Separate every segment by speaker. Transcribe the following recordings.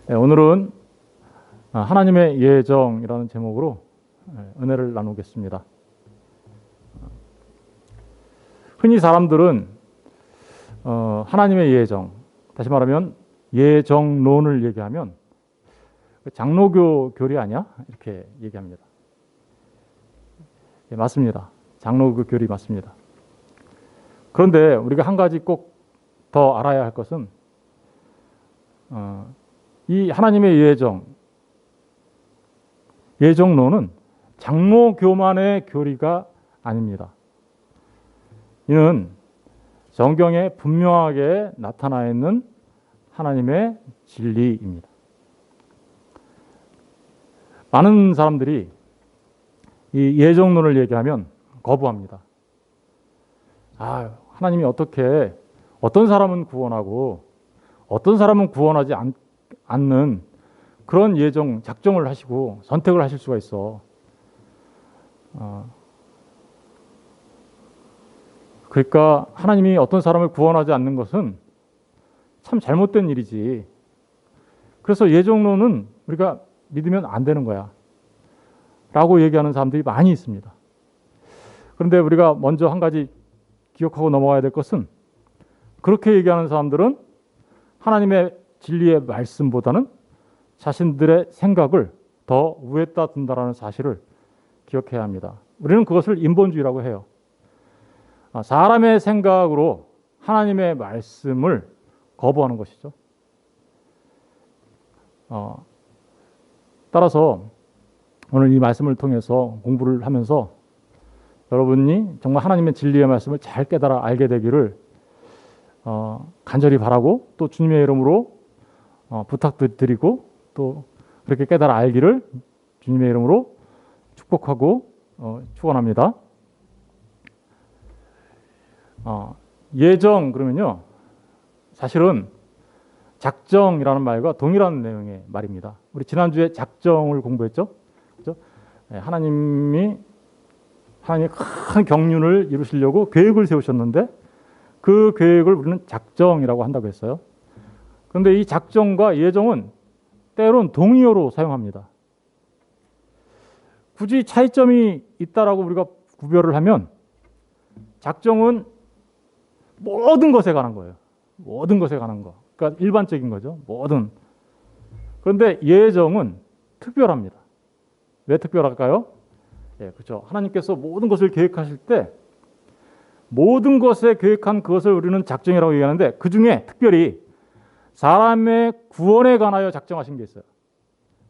Speaker 1: 오늘은 하나님의 예정이라는 제목으로 은혜를 나누겠습니다. 흔히 사람들은 하나님의 예정, 다시 말하면 예정론을 얘기하면 장로교 교리 아니야? 이렇게 얘기합니다. 맞습니다. 장로교 교리 맞습니다. 그런데 우리가 한 가지 꼭 더 알아야 할 것은 이 하나님의 예정론은 장로교만의 교리가 아닙니다. 이는 성경에 분명하게 나타나 있는 하나님의 진리입니다. 많은 사람들이 이 예정론을 얘기하면 거부합니다. 하나님이 어떻게 어떤 사람은 구원하고 어떤 사람은 구원하지 않는 그런 예정, 작정을 하시고 선택을 하실 수가 있어. 그러니까 하나님이 어떤 사람을 구원하지 않는 것은 참 잘못된 일이지. 그래서 예정론은 우리가 믿으면 안 되는 거야. 라고 얘기하는 사람들이 많이 있습니다. 그런데 우리가 먼저 한 가지 기억하고 넘어가야 될 것은 그렇게 얘기하는 사람들은 하나님의 진리의 말씀보다는 자신들의 생각을 더 위에다 둔다라는 사실을 기억해야 합니다. 우리는 그것을 인본주의라고 해요. 사람의 생각으로 하나님의 말씀을 거부하는 것이죠. 따라서 오늘 이 말씀을 통해서 공부를 하면서 여러분이 정말 하나님의 진리의 말씀을 잘 깨달아 알게 되기를 간절히 바라고 또 주님의 이름으로 부탁드리고 또 그렇게 깨달아 알기를 주님의 이름으로 축복하고 축원합니다. 예정 그러면요, 사실은 작정이라는 말과 동일한 내용의 말입니다. 우리 지난주에 작정을 공부했죠. 그렇죠? 하나님이 큰 경륜을 이루시려고 계획을 세우셨는데 그 계획을 우리는 작정이라고 한다고 했어요. 그런데 이 작정과 예정은 때론 동의어로 사용합니다. 굳이 차이점이 있다라고 우리가 구별을 하면 작정은 모든 것에 관한 거예요. 모든 것에 관한 거. 그러니까 일반적인 거죠. 모든. 그런데 예정은 특별합니다. 왜 특별할까요? 그렇죠. 하나님께서 모든 것을 계획하실 때 모든 것에 계획한 그것을 우리는 작정이라고 얘기하는데 그 중에 특별히 사람의 구원에 관하여 작정하신 게 있어요.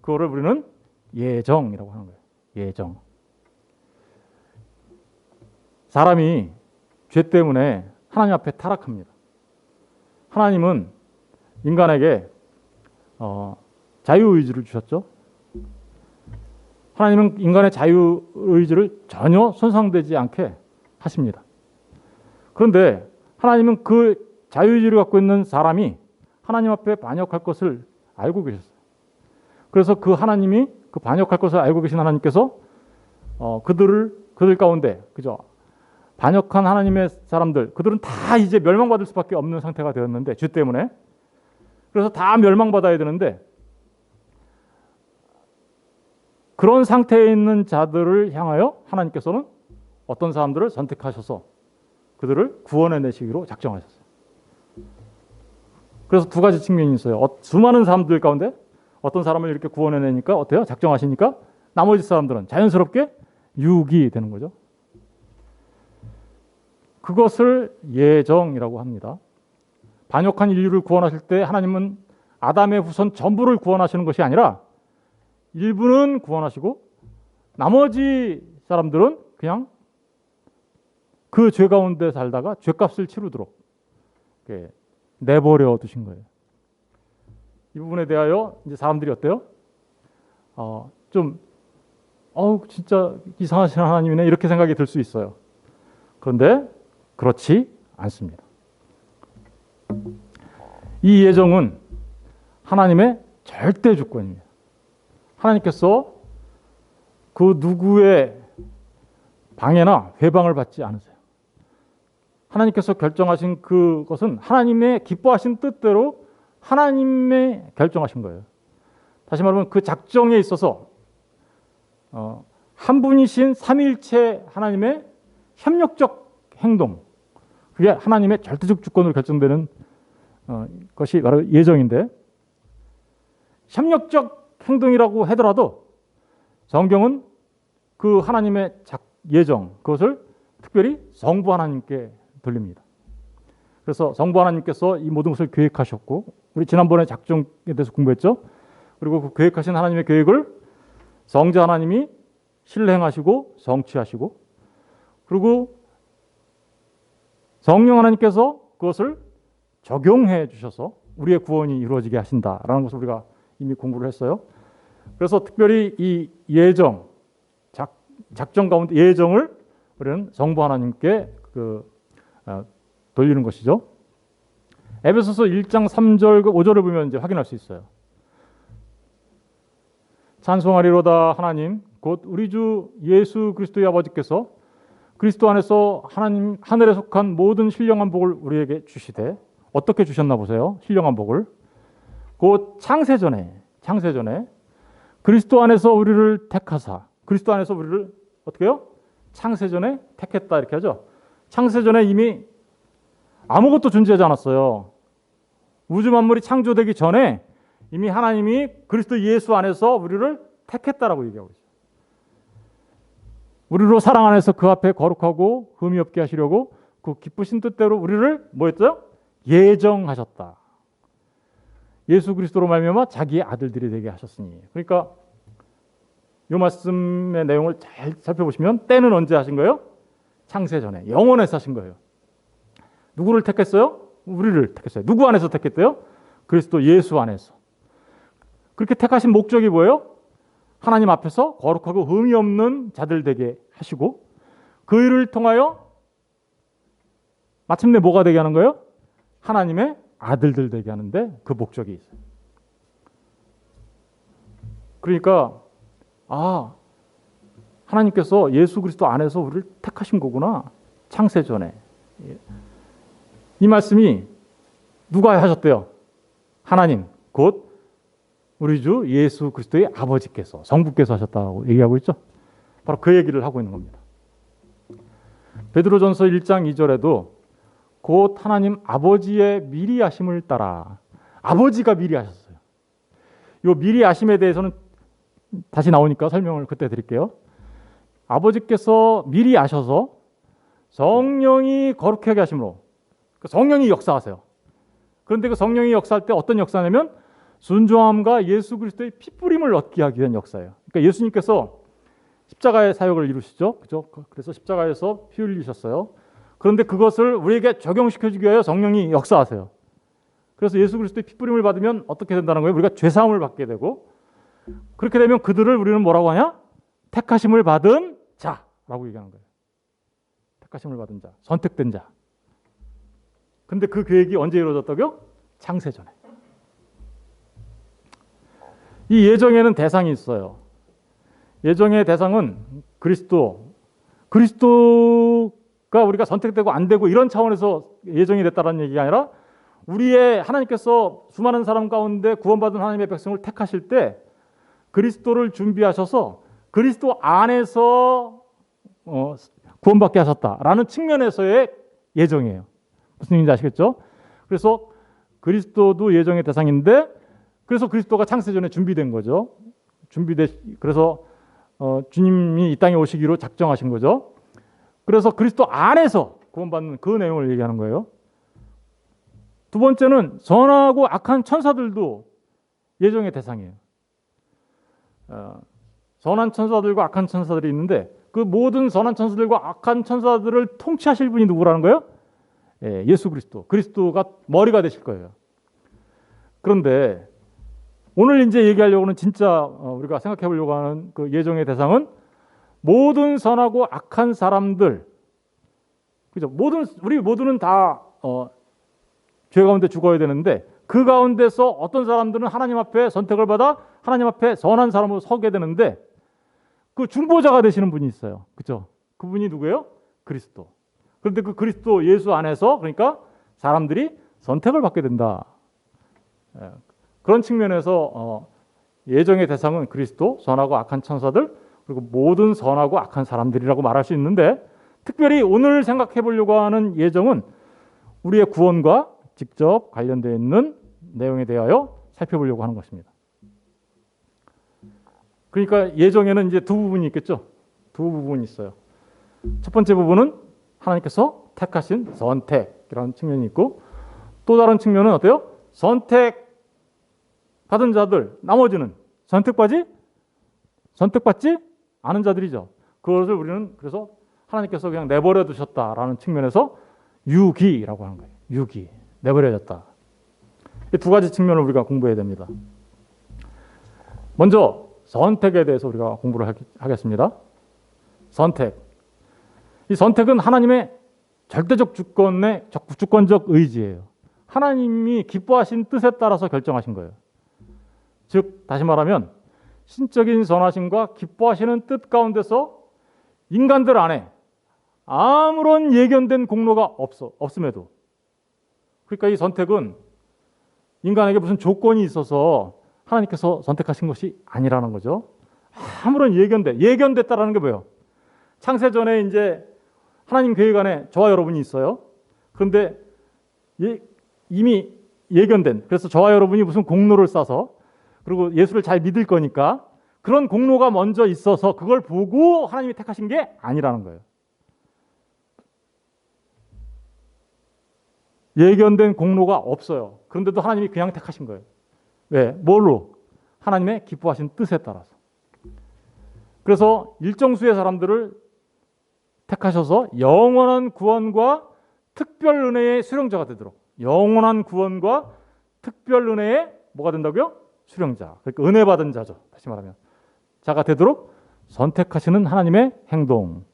Speaker 1: 그거를 우리는 예정이라고 하는 거예요. 예정. 사람이 죄 때문에 하나님 앞에 타락합니다. 하나님은 인간에게 자유의지를 주셨죠. 하나님은 인간의 자유의지를 전혀 손상되지 않게 하십니다. 그런데 하나님은 그 자유의지를 갖고 있는 사람이 하나님 앞에 반역할 것을 알고 계셨어요. 그래서 그 하나님이 그 반역할 것을 알고 계신 하나님께서 그들 가운데 그죠? 반역한 하나님의 사람들, 그들은 다 이제 멸망받을 수밖에 없는 상태가 되었는데 죄 때문에. 그래서 다 멸망받아야 되는데 그런 상태에 있는 자들을 향하여 하나님께서는 어떤 사람들을 선택하셔서 그들을 구원해내시기로 작정하셨어요. 그래서 두 가지 측면이 있어요. 수많은 사람들 가운데 어떤 사람을 이렇게 구원해내니까 어때요? 작정하시니까 나머지 사람들은 자연스럽게 유익이 되는 거죠. 그것을 예정이라고 합니다. 반역한 인류를 구원하실 때 하나님은 아담의 후손 전부를 구원하시는 것이 아니라 일부는 구원하시고 나머지 사람들은 그냥 그 죄 가운데 살다가 죄값을 치르도록 내버려 두신 거예요. 이 부분에 대하여 이제 사람들이 어때요? 진짜 이상하신 하나님이네 이렇게 생각이 들 수 있어요. 그런데 그렇지 않습니다. 이 예정은 하나님의 절대 주권입니다. 하나님께서 그 누구의 방해나 회방을 받지 않으세요. 하나님께서 결정하신 그것은 하나님의 기뻐하신 뜻대로 하나님의 결정하신 거예요. 다시 말하면 그 작정에 있어서 한 분이신 삼위일체 하나님의 협력적 행동, 그게 하나님의 절대적 주권으로 결정되는 것이 바로 예정인데, 협력적 행동이라고 하더라도 성경은 그 하나님의 예정, 그것을 특별히 성부 하나님께 돌립니다. 그래서 성부 하나님께서 이 모든 것을 계획하셨고, 우리 지난번에 작정에 대해서 공부했죠. 그리고 그 계획하신 하나님의 계획을 성자 하나님이 실행하시고 성취하시고, 그리고 성령 하나님께서 그것을 적용해 주셔서 우리의 구원이 이루어지게 하신다라는 것을 우리가 이미 공부를 했어요. 그래서 특별히 이 예정, 작정 가운데 예정을 우리는 성부 하나님께 돌리는 것이죠. 에베소서 1장 3절 5절을 보면 이제 확인할 수 있어요. 찬송하리로다 하나님 곧 우리 주 예수 그리스도의 아버지께서 그리스도 안에서 하나님 하늘에 속한 모든 신령한 복을 우리에게 주시되, 어떻게 주셨나 보세요. 신령한 복을 곧 창세전에 그리스도 안에서 우리를 택하사, 그리스도 안에서 우리를 어떻게 해요? 창세전에 택했다 이렇게 하죠. 창세전에 이미 아무것도 존재하지 않았어요. 우주 만물이 창조되기 전에 이미 하나님이 그리스도 예수 안에서 우리를 택했다라고 얘기하고 있어요. 우리로 사랑 안에서 그 앞에 거룩하고 흠이 없게 하시려고 그 기쁘신 뜻대로 우리를 뭐였죠? 예정하셨다. 예수 그리스도로 말미암아 자기의 아들들이 되게 하셨으니. 그러니까 이 말씀의 내용을 잘 살펴보시면 때는 언제 하신 거예요? 창세전에, 영원에서 하신 거예요. 누구를 택했어요? 우리를 택했어요. 누구 안에서 택했대요? 그리스도 예수 안에서. 그렇게 택하신 목적이 뭐예요? 하나님 앞에서 거룩하고 흠이 없는 자들 되게 하시고, 그 일을 통하여 마침내 뭐가 되게 하는 거예요? 하나님의 아들들 되게 하는데 그 목적이 있어요. 그러니까 하나님께서 예수 그리스도 안에서 우리를 택하신 거구나. 창세전에. 이 말씀이 누가 하셨대요? 하나님, 곧 우리 주 예수 그리스도의 아버지께서, 성부께서 하셨다고 얘기하고 있죠. 바로 그 얘기를 하고 있는 겁니다. 베드로전서 1장 2절에도 곧 하나님 아버지의 미리 하심을 따라, 아버지가 미리 하셨어요. 이 미리 하심에 대해서는 다시 나오니까 설명을 그때 드릴게요. 아버지께서 미리 아셔서 성령이 거룩하게 하심으로, 성령이 역사하세요. 그런데 그 성령이 역사할 때 어떤 역사냐면 순종함과 예수 그리스도의 피뿌림을 얻게 하기 위한 역사예요. 그러니까 예수님께서 십자가의 사역을 이루시죠. 그죠? 그래서 십자가에서 피 흘리셨어요. 그런데 그것을 우리에게 적용시켜주기 위하여 성령이 역사하세요. 그래서 예수 그리스도의 피뿌림을 받으면 어떻게 된다는 거예요? 우리가 죄사함을 받게 되고, 그렇게 되면 그들을 우리는 뭐라고 하냐? 택하심을 받은 자라고 얘기하는 거예요. 택하심을 받은 자, 선택된 자. 근데 그 계획이 언제 이루어졌다고요? 창세전에. 이 예정에는 대상이 있어요. 예정의 대상은 그리스도가 우리가 선택되고 안 되고 이런 차원에서 예정이 됐다는 얘기가 아니라, 우리의 하나님께서 수많은 사람 가운데 구원받은 하나님의 백성을 택하실 때 그리스도를 준비하셔서 그리스도 안에서 구원받게 하셨다라는 측면에서의 예정이에요. 무슨 얘기인지 아시겠죠? 그래서 그리스도도 예정의 대상인데, 그래서 그리스도가 창세전에 준비된 거죠. 그래서 주님이 이 땅에 오시기로 작정하신 거죠. 그래서 그리스도 안에서 구원받는 그 내용을 얘기하는 거예요. 두 번째는 선하고 악한 천사들도 예정의 대상이에요. 선한 천사들과 악한 천사들이 있는데, 그 모든 선한 천사들과 악한 천사들을 통치하실 분이 누구라는 거예요? 예수 그리스도가 머리가 되실 거예요. 그런데 오늘 이제 얘기하려고 하는, 진짜 우리가 생각해 보려고 하는 그 예정의 대상은 모든 선하고 악한 사람들, 그죠? 우리 모두는 다 죄 가운데 죽어야 되는데, 그 가운데서 어떤 사람들은 하나님 앞에 선택을 받아 하나님 앞에 선한 사람으로 서게 되는데, 그 중보자가 되시는 분이 있어요. 그죠? 그분이 누구예요? 그리스도. 그런데 그 그리스도 예수 안에서, 그러니까 사람들이 선택을 받게 된다. 그런 측면에서 예정의 대상은 그리스도, 선하고 악한 천사들, 그리고 모든 선하고 악한 사람들이라고 말할 수 있는데, 특별히 오늘 생각해 보려고 하는 예정은 우리의 구원과 직접 관련되어 있는 내용에 대하여 살펴보려고 하는 것입니다. 그러니까 예정에는 이제 두 부분이 있겠죠. 두 부분이 있어요. 첫 번째 부분은 하나님께서 택하신 선택이라는 측면이 있고, 또 다른 측면은 어때요? 선택 받은 자들, 나머지는 선택받지 않은 자들이죠. 그것을 우리는 그래서 하나님께서 그냥 내버려 두셨다라는 측면에서 유기라고 하는 거예요. 유기, 내버려졌다. 이 두 가지 측면을 우리가 공부해야 됩니다. 먼저 선택에 대해서 우리가 공부를 하겠습니다. 선택. 이 선택은 하나님의 절대적 주권적 의지예요. 하나님이 기뻐하신 뜻에 따라서 결정하신 거예요. 즉 다시 말하면 신적인 선하심과 기뻐하시는 뜻 가운데서 인간들 안에 아무런 예견된 공로가 없음에도, 그러니까 이 선택은 인간에게 무슨 조건이 있어서 하나님께서 선택하신 것이 아니라는 거죠. 아무런 예견됐다라는 게 뭐예요? 창세전에 이제 하나님 계획 안에 저와 여러분이 있어요. 그런데 이미 예견된, 그래서 저와 여러분이 무슨 공로를 쌓아서, 그리고 예수를 잘 믿을 거니까 그런 공로가 먼저 있어서 그걸 보고 하나님이 택하신 게 아니라는 거예요. 예견된 공로가 없어요. 그런데도 하나님이 그냥 택하신 거예요. 왜? 뭘로? 하나님의 기뻐하신 뜻에 따라서. 그래서 일정 수의 사람들을 택하셔서 영원한 구원과 특별 은혜의 수령자가 되도록, 영원한 구원과 특별 은혜의 뭐가 된다고요? 수령자. 그러니까 은혜 받은 자죠. 다시 말하면 자가 되도록 선택하시는 하나님의 행동,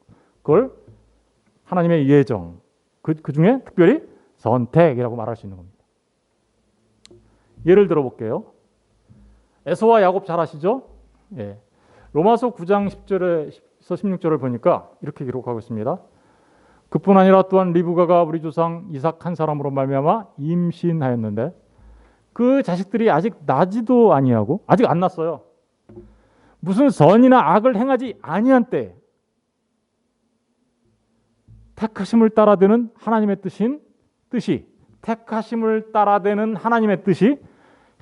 Speaker 1: 그걸 하나님의 예정, 그 중에 특별히 선택이라고 말할 수 있는 겁니다. 예를 들어 볼게요. 에서와 야곱 잘 아시죠? 예. 로마서 9장 10절에서 16절을 보니까 이렇게 기록하고 있습니다. 그뿐 아니라 또한 리브가가 우리 조상 이삭 한 사람으로 말미암아 임신하였는데 그 자식들이 아직 나지도 아니하고, 아직 안 났어요. 무슨 선이나 악을 행하지 아니한 때 택하심을 따라되는 하나님의 뜻이 택하심을 따라되는 하나님의 뜻이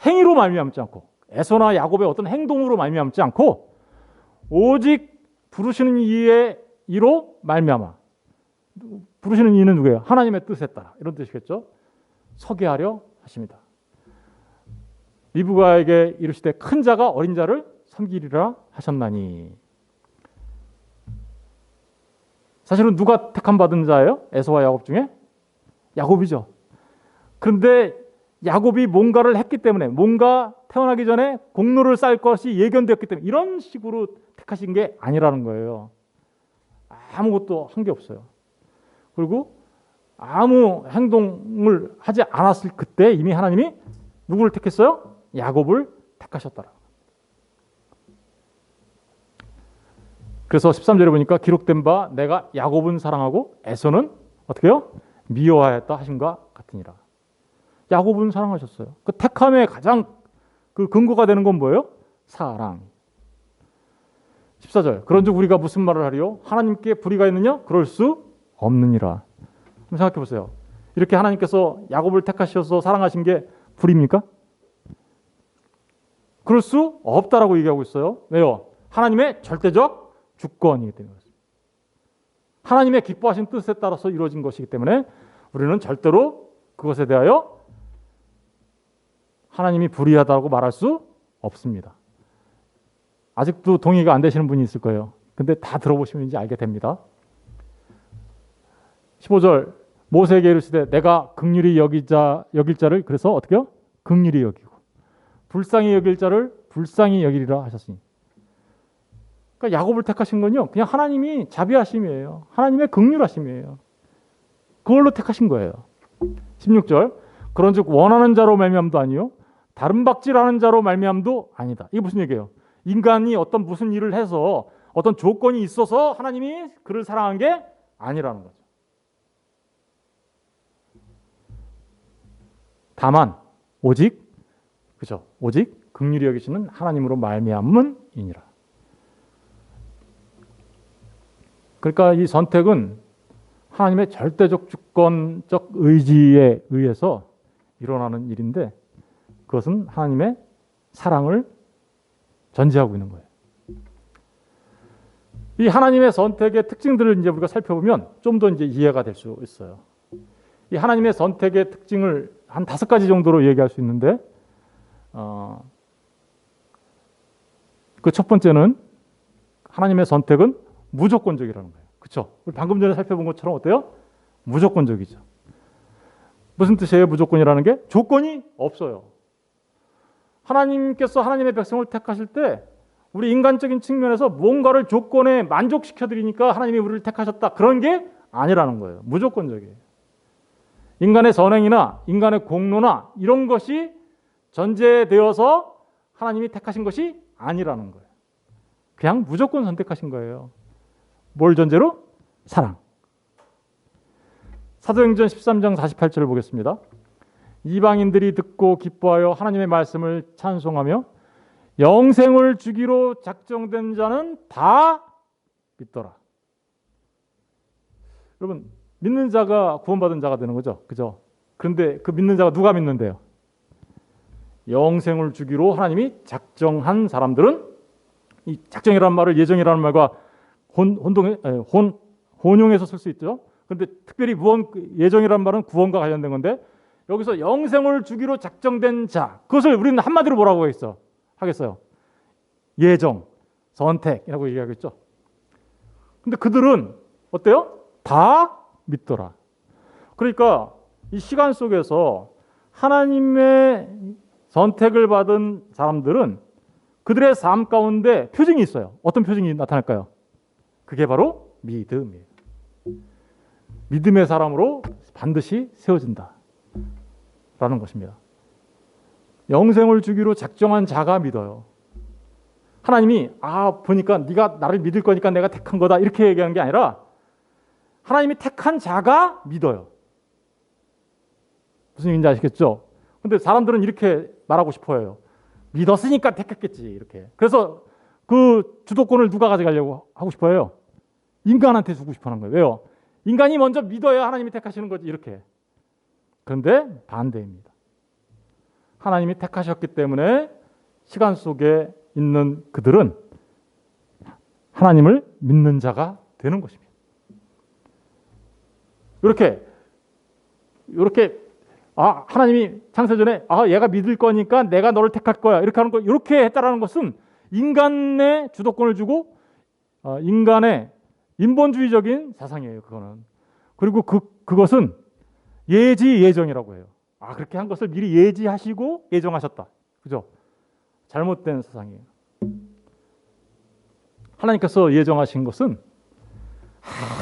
Speaker 1: 행위로 말미암지 않고, 에서나 야곱의 어떤 행동으로 말미암지 않고 오직 부르시는 이로 말미암아. 부르시는 이는 누구예요? 하나님의 뜻에 따라, 이런 뜻이겠죠. 서게 하려 하십니다. 리브가에게 이르시되 큰 자가 어린 자를 섬기리라 하셨나니. 사실은 누가 택함 받은 자예요? 에서와 야곱 중에? 야곱이죠. 그런데 야곱이 뭔가를 했기 때문에, 뭔가 태어나기 전에 공로를 쌓을 것이 예견되었기 때문에 이런 식으로 택하신 게 아니라는 거예요. 아무것도 한 게 없어요. 그리고 아무 행동을 하지 않았을 그때 이미 하나님이 누구를 택했어요? 야곱을 택하셨더라. 그래서 13절에 보니까 기록된 바 내가 야곱은 사랑하고 에서는 어떻게 해요? 미워하였다 하신과 같으니라. 야곱은 사랑하셨어요. 그 택함의 가장 그 근거가 되는 건 뭐예요? 사랑. 14절. 그런즉 우리가 무슨 말을 하리요? 하나님께 불의가 있느냐? 그럴 수 없느니라. 한번 생각해 보세요. 이렇게 하나님께서 야곱을 택하셔서 사랑하신 게 불의입니까? 그럴 수 없다라고 얘기하고 있어요. 왜요? 하나님의 절대적 주권이기 때문에. 하나님의 기뻐하신 뜻에 따라서 이루어진 것이기 때문에 우리는 절대로 그것에 대하여 하나님이 불의하다고 말할 수 없습니다. 아직도 동의가 안 되시는 분이 있을 거예요. 근데 다 들어보시면 이제 알게 됩니다. 15절. 모세에게 이르시되 내가 긍휼히 여길 자를 그래서 어떻게 해요? 긍휼히 여기고 불쌍히 여길 자를 불쌍히 여기리라 하셨으니. 그러니까 야곱을 택하신 건요, 그냥 하나님이 자비하심이에요. 하나님의 긍휼하심이에요. 그걸로 택하신 거예요. 16절. 그런즉 원하는 자로 말미암도 아니요 다른 박질하는 자로 말미암도 아니다. 이게 무슨 얘기예요? 인간이 어떤 무슨 일을 해서 어떤 조건이 있어서 하나님이 그를 사랑한 게 아니라는 거죠. 다만 오직 긍휼히 여기시는 하나님으로 말미암음이니라. 그러니까 이 선택은 하나님의 절대적 주권적 의지에 의해서 일어나는 일인데 그것은 하나님의 사랑을 전제하고 있는 거예요. 이 하나님의 선택의 특징들을 이제 우리가 살펴보면 좀 더 이제 이해가 될 수 있어요. 이 하나님의 선택의 특징을 한 5가지 정도로 얘기할 수 있는데 그 첫 번째는 하나님의 선택은 무조건적이라는 거예요. 그렇죠? 우리 방금 전에 살펴본 것처럼 어때요? 무조건적이죠. 무슨 뜻이에요? 무조건이라는 게 조건이 없어요. 하나님께서 하나님의 백성을 택하실 때 우리 인간적인 측면에서 뭔가를 조건에 만족시켜 드리니까 하나님이 우리를 택하셨다. 그런 게 아니라는 거예요. 무조건적이에요. 인간의 선행이나 인간의 공로나 이런 것이 전제되어서 하나님이 택하신 것이 아니라는 거예요. 그냥 무조건 선택하신 거예요. 뭘 전제로? 사랑. 사도행전 13장 48절을 보겠습니다. 이방인들이 듣고 기뻐하여 하나님의 말씀을 찬송하며 영생을 주기로 작정된 자는 다 믿더라. 여러분, 믿는 자가 구원받은 자가 되는 거죠. 그죠? 그런데 그 믿는 자가 누가 믿는데요? 영생을 주기로 하나님이 작정한 사람들은, 이 작정이라는 말을 예정이라는 말과 혼용해서 쓸 수 있죠. 그런데 특별히 예정이라는 말은 구원과 관련된 건데 여기서 영생을 주기로 작정된 자, 그것을 우리는 한마디로 뭐라고 하겠어요? 예정, 선택이라고 얘기하겠죠. 근데 그들은 어때요? 다 믿더라. 그러니까 이 시간 속에서 하나님의 선택을 받은 사람들은 그들의 삶 가운데 표징이 있어요. 어떤 표징이 나타날까요? 그게 바로 믿음이에요. 믿음의 사람으로 반드시 세워진다 라는 것입니다. 영생을 주기로 작정한 자가 믿어요. 하나님이 보니까 네가 나를 믿을 거니까 내가 택한 거다 이렇게 얘기하는 게 아니라 하나님이 택한 자가 믿어요. 무슨 얘기인지 아시겠죠? 근데 사람들은 이렇게 말하고 싶어 해요. 믿었으니까 택했겠지 이렇게. 그래서 그 주도권을 누가 가져가려고 하고 싶어 해요? 인간한테 주고 싶어 하는 거예요. 왜요? 인간이 먼저 믿어야 하나님이 택하시는 거지 이렇게. 그런데 반대입니다. 하나님이 택하셨기 때문에 시간 속에 있는 그들은 하나님을 믿는 자가 되는 것입니다. 이렇게 하나님이 창세전에 얘가 믿을 거니까 내가 너를 택할 거야 이렇게 하는 거, 이렇게 했다라는 것은 인간의 주도권을 주고 인간의 인본주의적인 사상이에요. 그거는. 그리고 그것은 예정이라고 해요. 그렇게 한 것을 미리 예지하시고 예정하셨다. 그죠? 잘못된 사상이에요. 하나님께서 예정하신 것은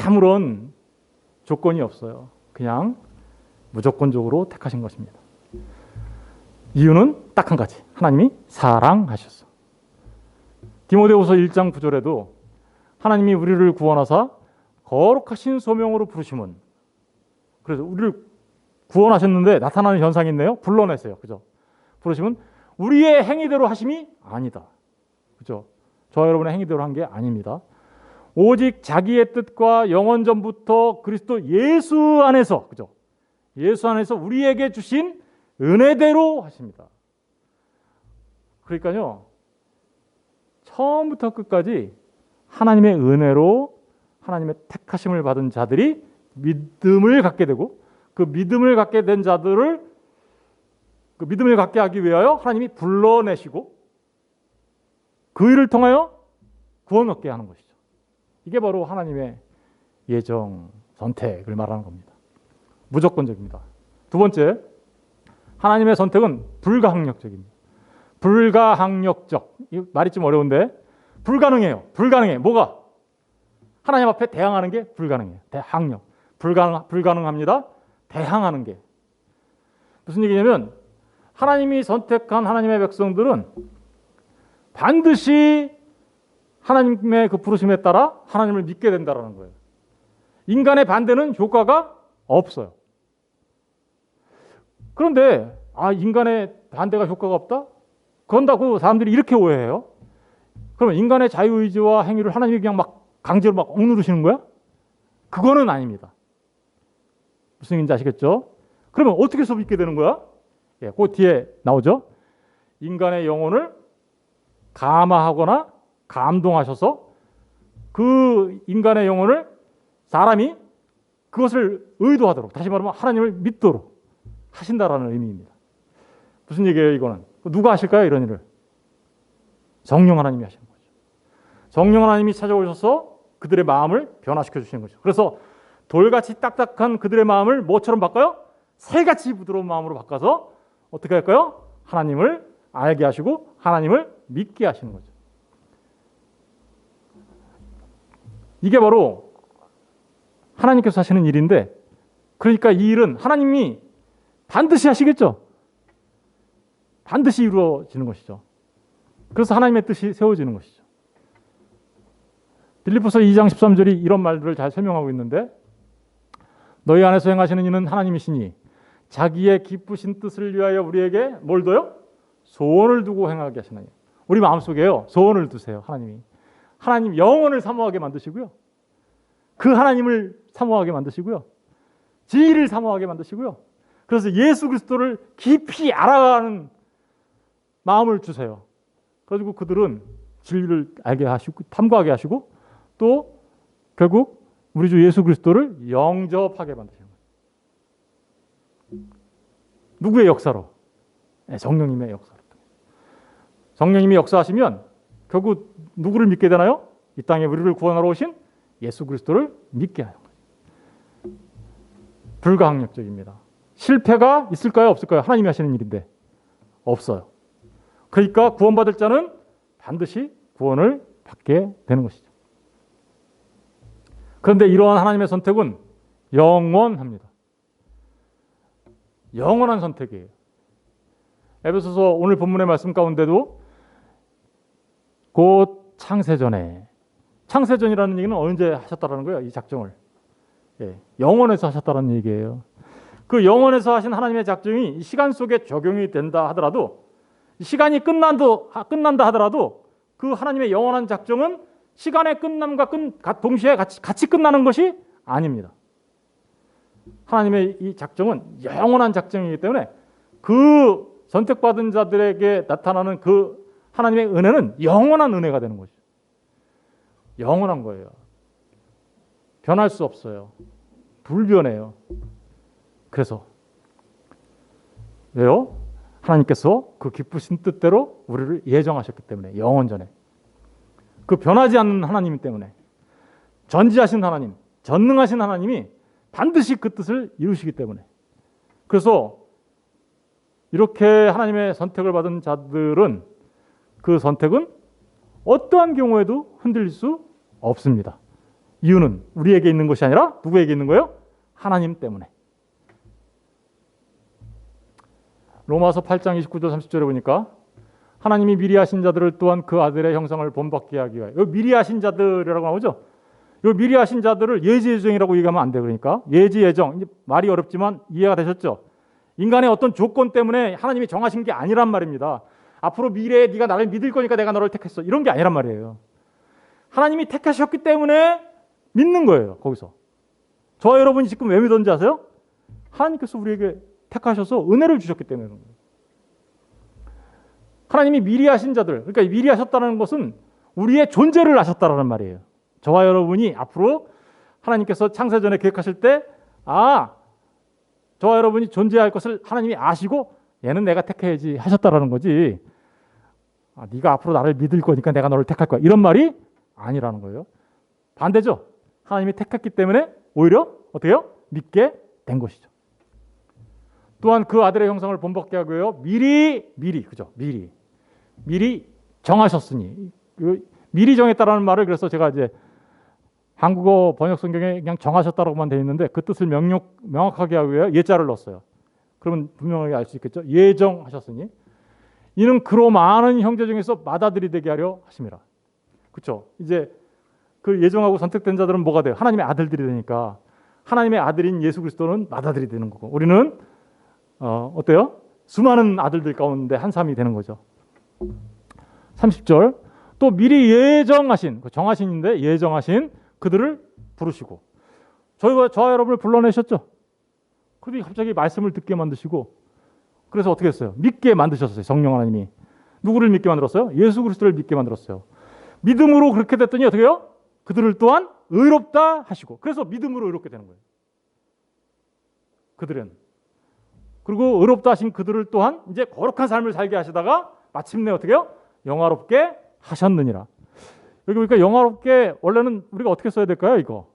Speaker 1: 아무런 조건이 없어요. 그냥 무조건적으로 택하신 것입니다. 이유는 딱 한 가지. 하나님이 사랑하셨어. 디모데후서 1장 9절에도 하나님이 우리를 구원하사 거룩하신 소명으로 부르심은, 그래서 우리를 구원하셨는데 나타나는 현상이 있네요. 불러내세요. 그죠? 부르심은 우리의 행위대로 하심이 아니다. 그죠? 저와 여러분의 행위대로 한 게 아닙니다. 오직 자기의 뜻과 영원 전부터 그리스도 예수 안에서, 그죠? 예수 안에서 우리에게 주신 은혜대로 하십니다. 그러니까요, 처음부터 끝까지 하나님의 은혜로 하나님의 택하심을 받은 자들이 믿음을 갖게 되고, 그 믿음을 갖게 된 자들을 그 믿음을 갖게 하기 위하여 하나님이 불러내시고 그 일을 통하여 구원 얻게 하는 것이죠. 이게 바로 하나님의 예정, 선택을 말하는 겁니다. 무조건적입니다. 두 번째, 하나님의 선택은 불가항력적입니다. 불가항력적. 이 말이 좀 어려운데 불가능해요. 불가능해. 뭐가? 하나님 앞에 대항하는 게 불가능해요. 대항력. 불가능합니다. 대항하는 게. 무슨 얘기냐면 하나님이 선택한 하나님의 백성들은 반드시 하나님의 그 부르심에 따라 하나님을 믿게 된다는 거예요. 인간의 반대는 효과가 없어요. 그런데 인간의 반대가 효과가 없다? 그런다고 사람들이 이렇게 오해해요. 그러면 인간의 자유의지와 행위를 하나님이 그냥 막 강제로 막 억누르시는 거야? 그거는 아닙니다. 무슨 얘기인지 아시겠죠? 그러면 어떻게 해서 믿게 되는 거야? 예, 그 뒤에 나오죠. 인간의 영혼을 감화하거나 감동하셔서 그 인간의 영혼을 사람이 그것을 의도하도록, 다시 말하면 하나님을 믿도록 하신다라는 의미입니다. 무슨 얘기예요, 이거는? 누가 하실까요, 이런 일을? 성령 하나님이 하시는 거죠. 성령 하나님이 찾아오셔서 그들의 마음을 변화시켜 주시는 거죠. 그래서 돌같이 딱딱한 그들의 마음을 뭐처럼 바꿔요? 새같이 부드러운 마음으로 바꿔서 어떻게 할까요? 하나님을 알게 하시고 하나님을 믿게 하시는 거죠. 이게 바로 하나님께서 하시는 일인데, 그러니까 이 일은 하나님이 반드시 하시겠죠. 반드시 이루어지는 것이죠. 그래서 하나님의 뜻이 세워지는 것이죠. 빌립보서 2장 13절이 이런 말들을 잘 설명하고 있는데, 너희 안에서 행하시는 이는 하나님이시니 자기의 기쁘신 뜻을 위하여 우리에게 뭘 둬요? 소원을 두고 행하게 하시나니. 우리 마음속에요, 소원을 두세요. 하나님 영혼을 사모하게 만드시고요, 그 하나님을 사모하게 만드시고요, 진리를 사모하게 만드시고요, 그래서 예수 그리스도를 깊이 알아가는 마음을 주세요. 그래가지고 그들은 진리를 알게 하시고 탐구하게 하시고 또 결국 우리 주 예수 그리스도를 영접하게 만드시는 거예요. 누구의 역사로? 성령님의 역사로. 성령님이 역사하시면 결국 누구를 믿게 되나요? 이 땅에 우리를 구원하러 오신 예수 그리스도를 믿게 하는 거예요. 불가항력적입니다. 실패가 있을까요? 없을까요? 하나님이 하시는 일인데 없어요. 그러니까 구원받을 자는 반드시 구원을 받게 되는 것이죠. 그런데 이러한 하나님의 선택은 영원합니다. 영원한 선택이에요. 에베소서 오늘 본문의 말씀 가운데도 곧 창세전에, 창세전이라는 얘기는 언제 하셨다라는 거예요? 이 작정을. 예, 영원에서 하셨다는 얘기예요. 그 영원에서 하신 하나님의 작정이 시간 속에 적용이 된다 하더라도, 시간이 끝난다 하더라도 그 하나님의 영원한 작정은 시간의 끝남과 동시에 같이 끝나는 것이 아닙니다. 하나님의 이 작정은 영원한 작정이기 때문에 그 선택받은 자들에게 나타나는 그 하나님의 은혜는 영원한 은혜가 되는 것이죠. 영원한 거예요. 변할 수 없어요. 불변해요. 그래서 왜요? 하나님께서 그 기쁘신 뜻대로 우리를 예정하셨기 때문에, 영원전에. 그 변하지 않는 하나님 때문에, 전지하신 하나님, 전능하신 하나님이 반드시 그 뜻을 이루시기 때문에. 그래서 이렇게 하나님의 선택을 받은 자들은 그 선택은 어떠한 경우에도 흔들릴 수 없습니다. 이유는 우리에게 있는 것이 아니라 누구에게 있는 거예요? 하나님 때문에. 로마서 8장 29절 30절에 보니까 하나님이 미리 하신 자들을 또한 그 아들의 형상을 본받게 하기 위하여, 여기 미리 하신 자들이라고 나오죠. 이 미리 하신 자들을 예지 예정이라고 얘기하면 안 돼요. 그러니까 예지 예정, 말이 어렵지만 이해가 되셨죠? 인간의 어떤 조건 때문에 하나님이 정하신 게 아니란 말입니다. 앞으로 미래에 네가 나를 믿을 거니까 내가 너를 택했어, 이런 게 아니란 말이에요. 하나님이 택하셨기 때문에 믿는 거예요. 거기서 저와 여러분이 지금 왜 믿었는지 아세요? 하나님께서 우리에게 택하셔서 은혜를 주셨기 때문에 그런 거예요. 하나님이 미리 하신 자들, 그러니까 미리 하셨다는 것은 우리의 존재를 아셨다라는 말이에요. 저와 여러분이 앞으로 하나님께서 창세전에 계획하실 때, 저와 여러분이 존재할 것을 하나님이 아시고 얘는 내가 택해야지 하셨다라는 거지, 네가 앞으로 나를 믿을 거니까 내가 너를 택할 거야, 이런 말이 아니라는 거예요. 반대죠. 하나님이 택했기 때문에 오히려 어떻게 해요? 믿게 된 것이죠. 또한 그 아들의 형상을 본받게 하고요, 미리 정하셨으니, 미리 정했다라는 말을, 그래서 제가 이제 한국어 번역 성경에 그냥 정하셨다라고만 되어 있는데 그 뜻을 명확하게 하기 위해 예자를 넣었어요. 그러면 분명하게 알 수 있겠죠. 예정하셨으니 이는 그로 많은 형제 중에서 맏아들이 되게 하려 하심이라. 그렇죠. 이제 그 예정하고 선택된 자들은 뭐가 돼요? 하나님의 아들들이 되니까 하나님의 아들인 예수 그리스도는 맏아들이 되는 거고, 우리는 어때요? 수많은 아들들 가운데 한 사람이 되는 거죠. 30절 또 미리 예정하신, 정하신인데 예정하신 그들을 부르시고, 저와 여러분을 불러내셨죠. 그런데 갑자기 말씀을 듣게 만드시고, 그래서 어떻게 했어요? 믿게 만드셨어요. 성령 하나님이. 누구를 믿게 만들었어요? 예수 그리스도를 믿게 만들었어요. 믿음으로 그렇게 됐더니 어떻게 해요? 그들을 또한 의롭다 하시고, 그래서 믿음으로 의롭게 되는 거예요. 그들은. 그리고 의롭다 하신 그들을 또한 이제 거룩한 삶을 살게 하시다가 마침내 어떻게 해요? 영화롭게 하셨느니라. 여기 보니까 영화롭게, 원래는 우리가 어떻게 써야 될까요? 이거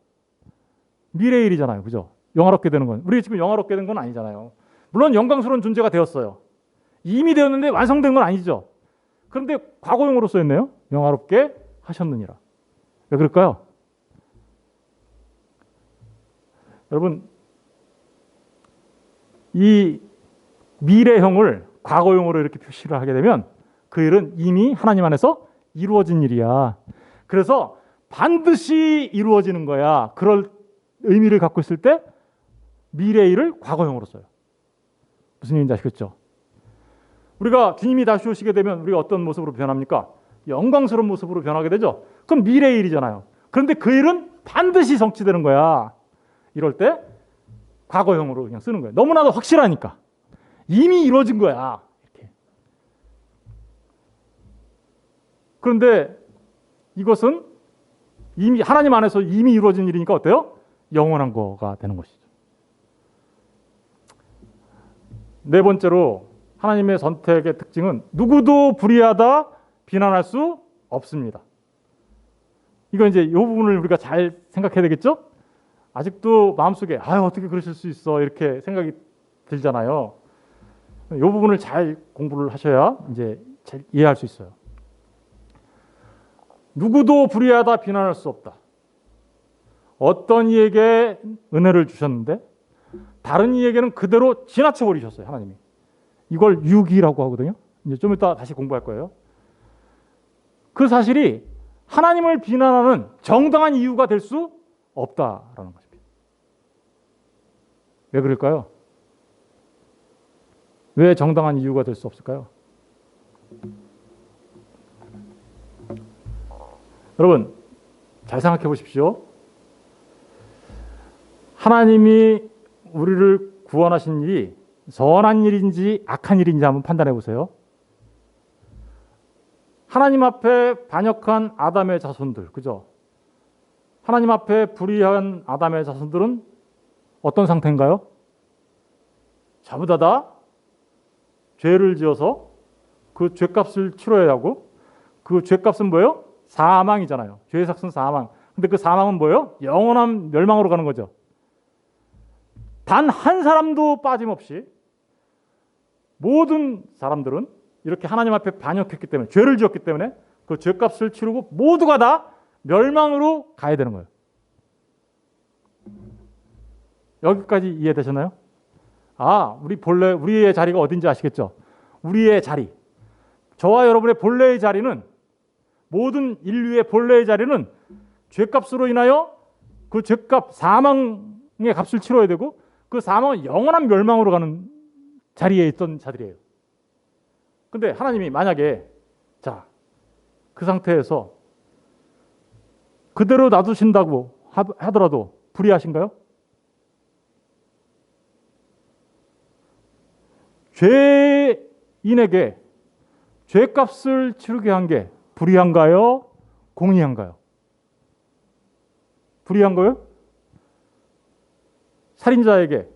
Speaker 1: 미래일이잖아요, 그죠? 영화롭게 되는 건, 우리 지금 영화롭게 된 건 아니잖아요. 물론 영광스러운 존재가 되었어요. 이미 되었는데 완성된 건 아니죠. 그런데 과거용으로 써있네요. 영화롭게 하셨느니라. 왜 그럴까요? 여러분, 이 미래형을 과거용으로 이렇게 표시를 하게 되면 그 일은 이미 하나님 안에서 이루어진 일이야. 그래서 반드시 이루어지는 거야. 그럴 의미를 갖고 있을 때 미래일을 과거형으로 써요. 무슨 얘기인지 아시겠죠? 우리가 주님이 다시 오시게 되면 우리가 어떤 모습으로 변합니까? 영광스러운 모습으로 변하게 되죠. 그럼 미래일이잖아요. 그런데 그 일은 반드시 성취되는 거야. 이럴 때 과거형으로 그냥 쓰는 거예요. 너무나도 확실하니까. 이미 이루어진 거야. 이렇게. 그런데 이것은 이미 하나님 안에서 이미 이루어진 일이니까 어때요? 영원한 거가 되는 것이죠. 네 번째로 하나님의 선택의 특징은 누구도 불의하다 비난할 수 없습니다. 이거 이제 이 부분을 우리가 잘 생각해야 되겠죠? 아직도 마음속에 어떻게 그러실 수 있어 이렇게 생각이 들잖아요. 이 부분을 잘 공부를 하셔야 이제 잘 이해할 수 있어요. 누구도 불의하다 비난할 수 없다. 어떤 이에게 은혜를 주셨는데 다른 이에게는 그대로 지나쳐 버리셨어요. 하나님이. 이걸 유기라고 하거든요. 이제 좀 이따 다시 공부할 거예요. 그 사실이 하나님을 비난하는 정당한 이유가 될 수 없다라는 것입니다. 왜 그럴까요? 왜 정당한 이유가 될 수 없을까요? 여러분, 잘 생각해 보십시오. 하나님이 우리를 구원하신 일이 선한 일인지 악한 일인지 한번 판단해 보세요. 하나님 앞에 반역한 아담의 자손들, 그죠? 하나님 앞에 불의한 아담의 자손들은 어떤 상태인가요? 전부 다 죄를 지어서 그 죄값을 치러야 하고, 그 죄값은 뭐예요? 사망이잖아요. 죄의 삭은 사망. 근데 그 사망은 뭐예요? 영원한 멸망으로 가는 거죠. 단 한 사람도 빠짐없이 모든 사람들은 이렇게 하나님 앞에 반역했기 때문에, 죄를 지었기 때문에 그 죄값을 치르고 모두가 다 멸망으로 가야 되는 거예요. 여기까지 이해되셨나요? 우리의 자리가 어딘지 아시겠죠? 우리의 자리, 저와 여러분의 본래의 자리는, 모든 인류의 본래의 자리는 죄값으로 인하여 그 죄값, 사망의 값을 치러야 되고, 그 사망은 영원한 멸망으로 가는 자리에 있던 자들이에요. 근데 하나님이 만약에 그 상태에서 그대로 놔두신다고 하더라도 불의하신가요? 죄인에게 죄값을 치르게 한 게 불의한가요? 공의한가요? 불의한 거예요? 살인자에게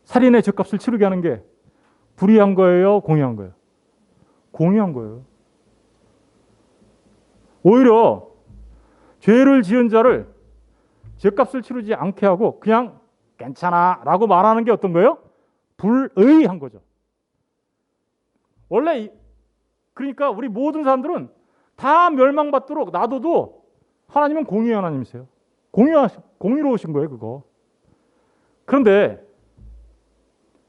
Speaker 1: 살인의 죄값을 치르게 하는 게 불의한 거예요? 공의한 거예요? 공의한 거예요. 오히려 죄를 지은 자를 죄값을 치르지 않게 하고 그냥 괜찮아 라고 말하는 게 어떤 거예요? 불의한 거죠. 원래 그러니까 우리 모든 사람들은 다 멸망받도록 놔둬도 하나님은 공의의 하나님이세요. 공의로우신 거예요, 그거. 그런데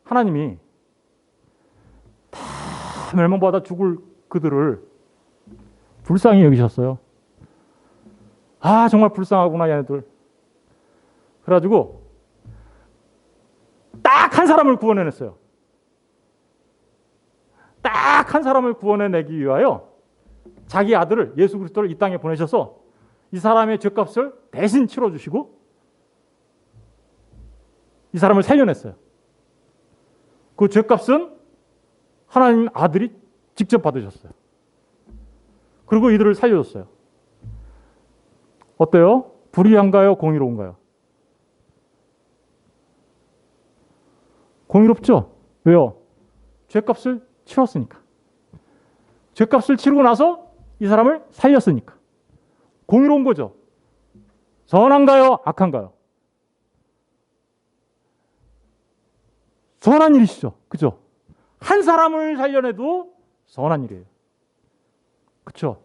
Speaker 1: 하나님이 다 멸망받아 죽을 그들을 불쌍히 여기셨어요. 정말 불쌍하구나 얘네들. 그래가지고 딱 한 사람을 구원해냈어요. 딱 악한 사람을 구원해내기 위하여 자기 아들을 예수 그리스도를 이 땅에 보내셔서 이 사람의 죄값을 대신 치러주시고 이 사람을 살려냈어요. 그 죄값은 하나님 아들이 직접 받으셨어요. 그리고 이들을 살려줬어요. 어때요? 불의한가요? 공의로운가요? 공의롭죠? 왜요? 죄값을 치렀으니까. 죄값을 치르고 나서 이 사람을 살렸으니까. 공의로운 거죠. 선한가요? 악한가요? 선한 일이시죠. 그죠? 한 사람을 살려내도 선한 일이에요. 그렇죠?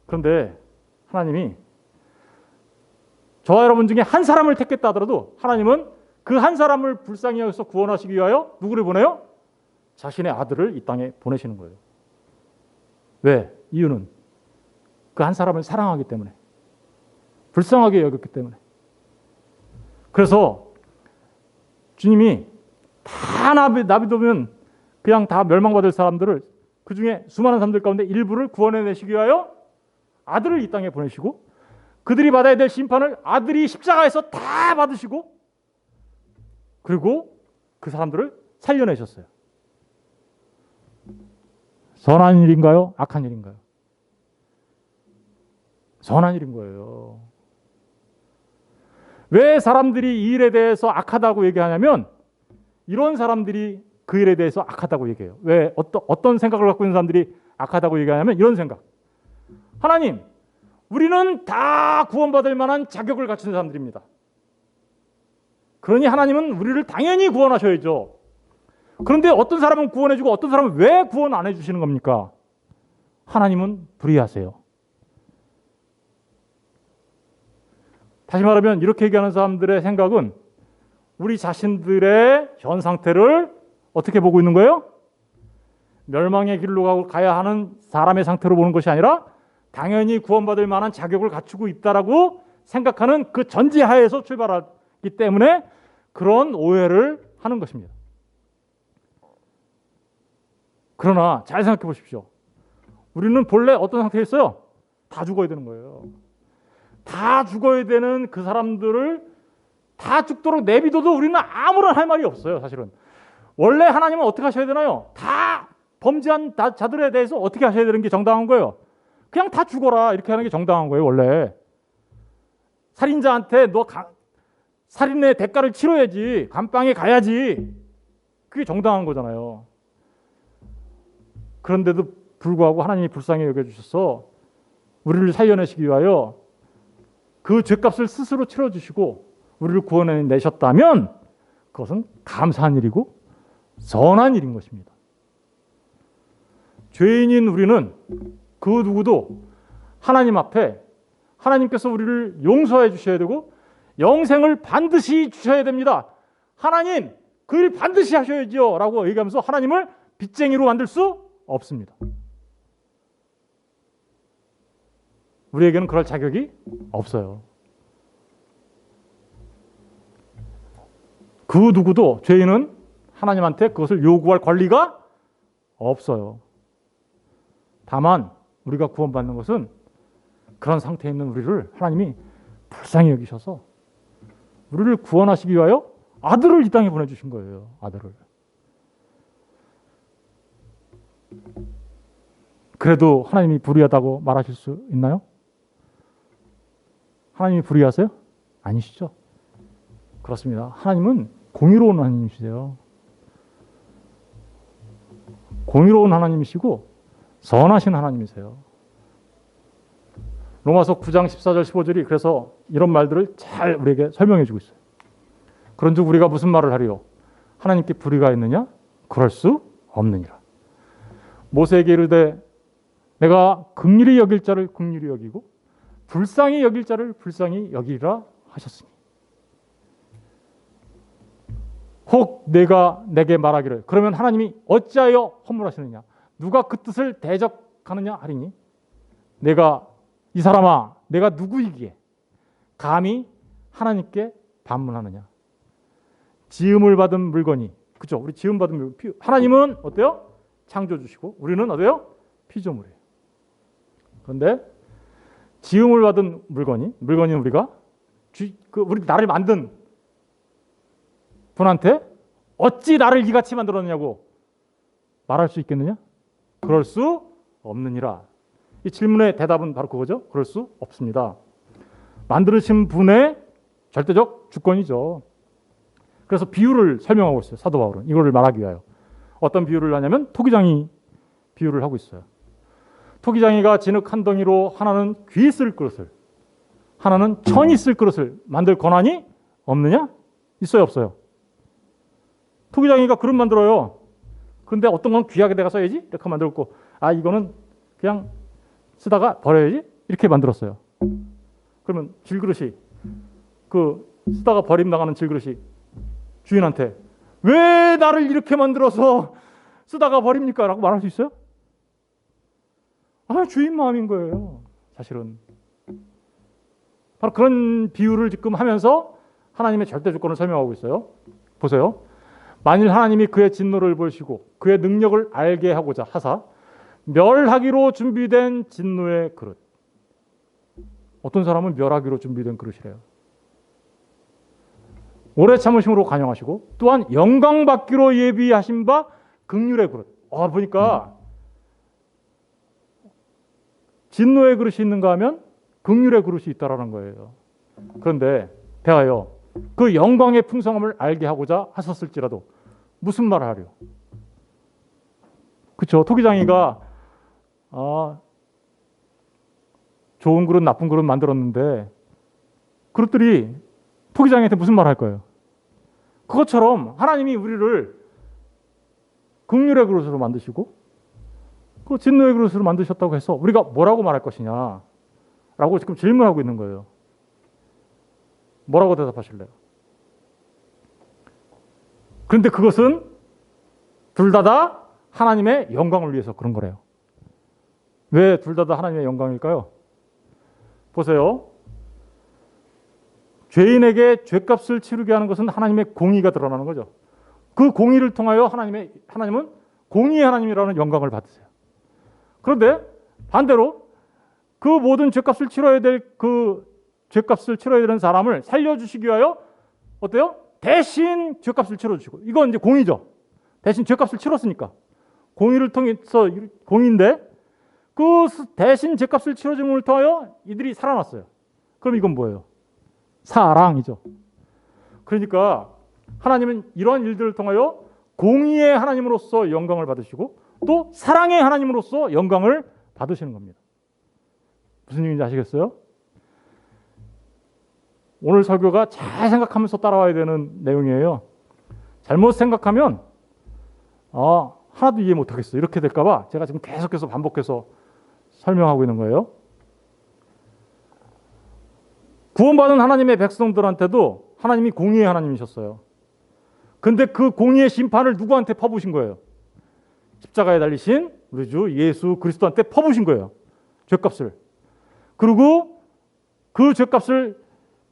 Speaker 1: 그런데 하나님이 저와 여러분 중에 한 사람을 택했다 하더라도 하나님은 그 한 사람을 불쌍히 여기서 구원하시기 위하여 누구를 보내요? 자신의 아들을 이 땅에 보내시는 거예요. 왜? 이유는 그 한 사람을 사랑하기 때문에, 불쌍하게 여겼기 때문에. 그래서 주님이 다 나비도면 그냥 다 멸망받을 사람들을, 그 중에 수많은 사람들 가운데 일부를 구원해내시기 위하여 아들을 이 땅에 보내시고 그들이 받아야 될 심판을 아들이 십자가에서 다 받으시고 그리고 그 사람들을 살려내셨어요. 선한 일인가요? 악한 일인가요? 선한 일인 거예요. 왜 사람들이 이 일에 대해서 악하다고 얘기하냐면 이런 사람들이 그 일에 대해서 악하다고 얘기해요. 왜 어떤 생각을 갖고 있는 사람들이 악하다고 얘기하냐면 이런 생각. 하나님, 우리는 다 구원받을 만한 자격을 갖춘 사람들입니다. 그러니 하나님은 우리를 당연히 구원하셔야죠. 그런데 어떤 사람은 구원해주고 어떤 사람은 왜 구원 안 해주시는 겁니까? 하나님은 불의하세요. 다시 말하면 이렇게 얘기하는 사람들의 생각은 우리 자신들의 현 상태를 어떻게 보고 있는 거예요? 멸망의 길로 가야 하는 사람의 상태로 보는 것이 아니라 당연히 구원받을 만한 자격을 갖추고 있다라고 생각하는 그 전제하에서 출발하기 때문에 그런 오해를 하는 것입니다. 그러나 잘 생각해 보십시오. 우리는 본래 어떤 상태에 있어요? 다 죽어야 되는 거예요. 다 죽어야 되는 그 사람들을 다 죽도록 내비둬도 우리는 아무런 할 말이 없어요. 사실은. 원래 하나님은 어떻게 하셔야 되나요? 다 범죄한 자들에 대해서 어떻게 하셔야 되는 게 정당한 거예요? 그냥 다 죽어라 이렇게 하는 게 정당한 거예요. 원래. 살인자한테 너 살인의 대가를 치러야지. 감방에 가야지. 그게 정당한 거잖아요. 그런데도 불구하고 하나님이 불쌍히 여겨주셔서 우리를 살려내시기 위하여 그 죄값을 스스로 치러주시고 우리를 구원해내셨다면 그것은 감사한 일이고 선한 일인 것입니다. 죄인인 우리는 그 누구도 하나님 앞에 하나님께서 우리를 용서해 주셔야 되고 영생을 반드시 주셔야 됩니다. 하나님 그 일 반드시 하셔야죠 라고 얘기하면서 하나님을 빚쟁이로 만들 수 없습니다. 우리에게는 그럴 자격이 없어요. 그 누구도 죄인은 하나님한테 그것을 요구할 권리가 없어요. 다만 우리가 구원받는 것은 그런 상태에 있는 우리를 하나님이 불쌍히 여기셔서 우리를 구원하시기 위하여 아들을 이 땅에 보내주신 거예요. 아들을. 그래도 하나님이 불의하다고 말하실 수 있나요? 하나님이 불의하세요? 아니시죠? 그렇습니다. 하나님은 공의로운 하나님이시세요. 공의로운 하나님이시고 선하신 하나님이세요. 로마서 9장 14절 15절이 그래서 이런 말들을 잘 우리에게 설명해 주고 있어요. 그런즉 우리가 무슨 말을 하리요? 하나님께 불의가 있느냐? 그럴 수 없느니라. 모세에게 이르되 내가 긍휼히 여길 자를 긍휼히 여기고 불쌍히 여길 자를 불쌍히 여기리라 하셨으니 혹 내가 내게 말하기를 그러면 하나님이 어찌하여 허물하시느냐? 누가 그 뜻을 대적하느냐 하리니 내가 이 사람아 내가 누구이기에 감히 하나님께 반문하느냐? 지음을 받은 물건이 그죠? 우리 지음 받은 물건 하나님은 어때요? 창조주시고 우리는 어때요? 피조물이에요. 그런데 지음을 받은 물건인 우리가 우리 나를 만든 분한테 어찌 나를 이같이 만들었느냐고 말할 수 있겠느냐? 그럴 수 없느니라. 이 질문의 대답은 바로 그거죠. 그럴 수 없습니다. 만드신 분의 절대적 주권이죠. 그래서 비유를 설명하고 있어요. 사도 바울은 이거를 말하기 위하여 어떤 비유를 하냐면 토기장이 비유를 하고 있어요. 토기장이가 진흙 한 덩이로 하나는 귀 쓸 그릇을 하나는 천이 쓸 그릇을 만들 권한이 없느냐? 있어요, 없어요? 토기장이가 그릇 만들어요. 그런데 어떤 건 귀하게 내가 써야지 이렇게 만들었고 이거는 그냥 쓰다가 버려야지 이렇게 만들었어요. 그러면 질그릇이 쓰다가 버림 나가는 질그릇이 주인한테 왜 나를 이렇게 만들어서 쓰다가 버립니까? 라고 말할 수 있어요? 주인 마음인 거예요. 사실은. 바로 그런 비유를 지금 하면서 하나님의 절대 주권을 설명하고 있어요. 보세요. 만일 하나님이 그의 진노를 보시고 그의 능력을 알게 하고자 하사 멸하기로 준비된 진노의 그릇. 어떤 사람은 멸하기로 준비된 그릇이래요. 오래 참으심으로 간영하시고 또한 영광 받기로 예비하신 바 긍휼의 그릇. 보니까 진노의 그릇이 있는가 하면 긍휼의 그릇이 있다라는 거예요. 그런데 대하여 그 영광의 풍성함을 알게 하고자 하셨을지라도 무슨 말을 하려? 그렇죠. 토기장이가 좋은 그릇, 나쁜 그릇 만들었는데 그릇들이 토기장이한테 무슨 말 할 거예요? 그것처럼 하나님이 우리를 긍휼의 그릇으로 만드시고 그 진노의 그릇으로 만드셨다고 해서 우리가 뭐라고 말할 것이냐 라고 지금 질문하고 있는 거예요. 뭐라고 대답하실래요? 그런데 그것은 둘 다 하나님의 영광을 위해서 그런 거래요. 왜 둘 다 하나님의 영광일까요? 보세요. 죄인에게 죄값을 치르게 하는 것은 하나님의 공의가 드러나는 거죠. 그 공의를 통하여 하나님은 공의의 하나님이라는 영광을 받으세요. 그런데 반대로 그 모든 죄값을 치러야 되는 사람을 살려주시기 위하여 어때요? 대신 죄값을 치러주시고 이건 이제 공의죠. 대신 죄값을 치렀으니까 공의를 통해서 공의인데 그 대신 죄값을 치러줌을 통하여 이들이 살아났어요. 그럼 이건 뭐예요? 사랑이죠. 그러니까 하나님은 이런 일들을 통하여 공의의 하나님으로서 영광을 받으시고 또 사랑의 하나님으로서 영광을 받으시는 겁니다. 무슨 얘기인지 아시겠어요? 오늘 설교가 잘 생각하면서 따라와야 되는 내용이에요. 잘못 생각하면 하나도 이해 못하겠어. 이렇게 될까 봐 제가 지금 계속해서 반복해서 설명하고 있는 거예요. 구원받은 하나님의 백성들한테도 하나님이 공의의 하나님이셨어요. 근데 그 공의의 심판을 누구한테 퍼부으신 거예요? 십자가에 달리신 우리 주 예수 그리스도한테 퍼부으신 거예요. 죄값을. 그리고 그 죄값을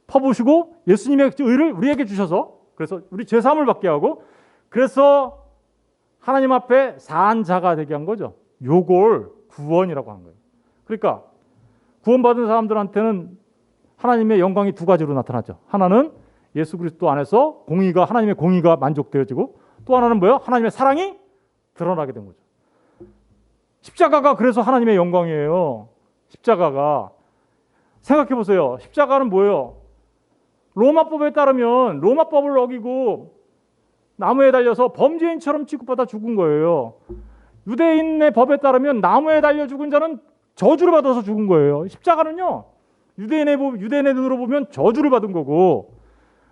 Speaker 1: 퍼부으시고 예수님의 의를 우리에게 주셔서 그래서 우리 죄사함을 받게 하고 그래서 하나님 앞에 사한 자가 되게 한 거죠. 요걸 구원이라고 하는 거예요. 그러니까 구원받은 사람들한테는 하나님의 영광이 두 가지로 나타나죠. 하나는 예수 그리스도 안에서 하나님의 공의가 만족되어지고 또 하나는 뭐예요? 하나님의 사랑이 드러나게 된 거죠. 십자가가 그래서 하나님의 영광이에요. 십자가가 생각해 보세요. 십자가는 뭐예요? 로마법에 따르면 로마법을 어기고 나무에 달려서 범죄인처럼 취급받아 죽은 거예요. 유대인의 법에 따르면 나무에 달려 죽은 자는 저주를 받아서 죽은 거예요. 십자가는요. 유대인의 눈으로 보면 저주를 받은 거고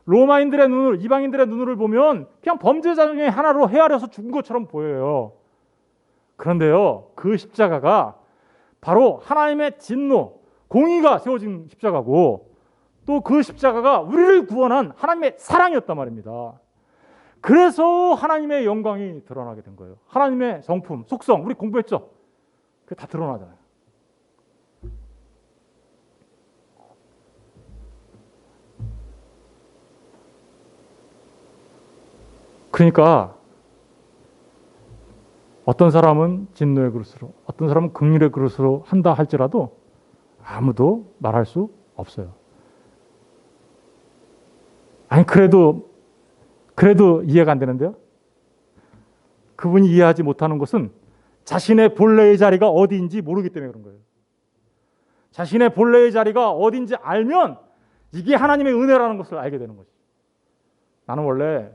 Speaker 1: 이방인들의 눈으로 보면 그냥 범죄자 중에 하나로 헤아려서 죽은 것처럼 보여요. 그런데요. 그 십자가가 바로 하나님의 진노, 공의가 세워진 십자가고 또 그 십자가가 우리를 구원한 하나님의 사랑이었단 말입니다. 그래서 하나님의 영광이 드러나게 된 거예요. 하나님의 성품, 속성, 우리 공부했죠? 그게 다 드러나잖아요. 그러니까 어떤 사람은 진노의 그릇으로, 어떤 사람은 긍휼의 그릇으로 한다 할지라도 아무도 말할 수 없어요. 아니, 그래도 이해가 안 되는데요. 그분이 이해하지 못하는 것은 자신의 본래의 자리가 어디인지 모르기 때문에 그런 거예요. 자신의 본래의 자리가 어딘지 알면 이게 하나님의 은혜라는 것을 알게 되는 거죠. 나는 원래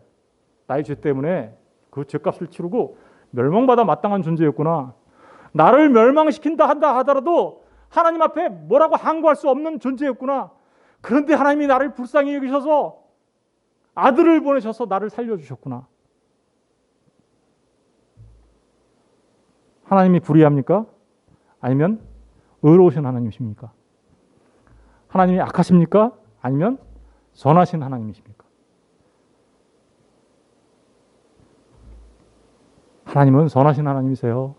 Speaker 1: 나의 죄 때문에 그 죄값을 치르고 멸망받아 마땅한 존재였구나. 나를 멸망시킨다 한다 하더라도 하나님 앞에 뭐라고 항거할 수 없는 존재였구나. 그런데 하나님이 나를 불쌍히 여기셔서 아들을 보내셔서 나를 살려주셨구나. 하나님이 불의합니까? 아니면 의로우신 하나님이십니까? 하나님이 악하십니까? 아니면 선하신 하나님이십니까? 하나님은 선하신 하나님이세요.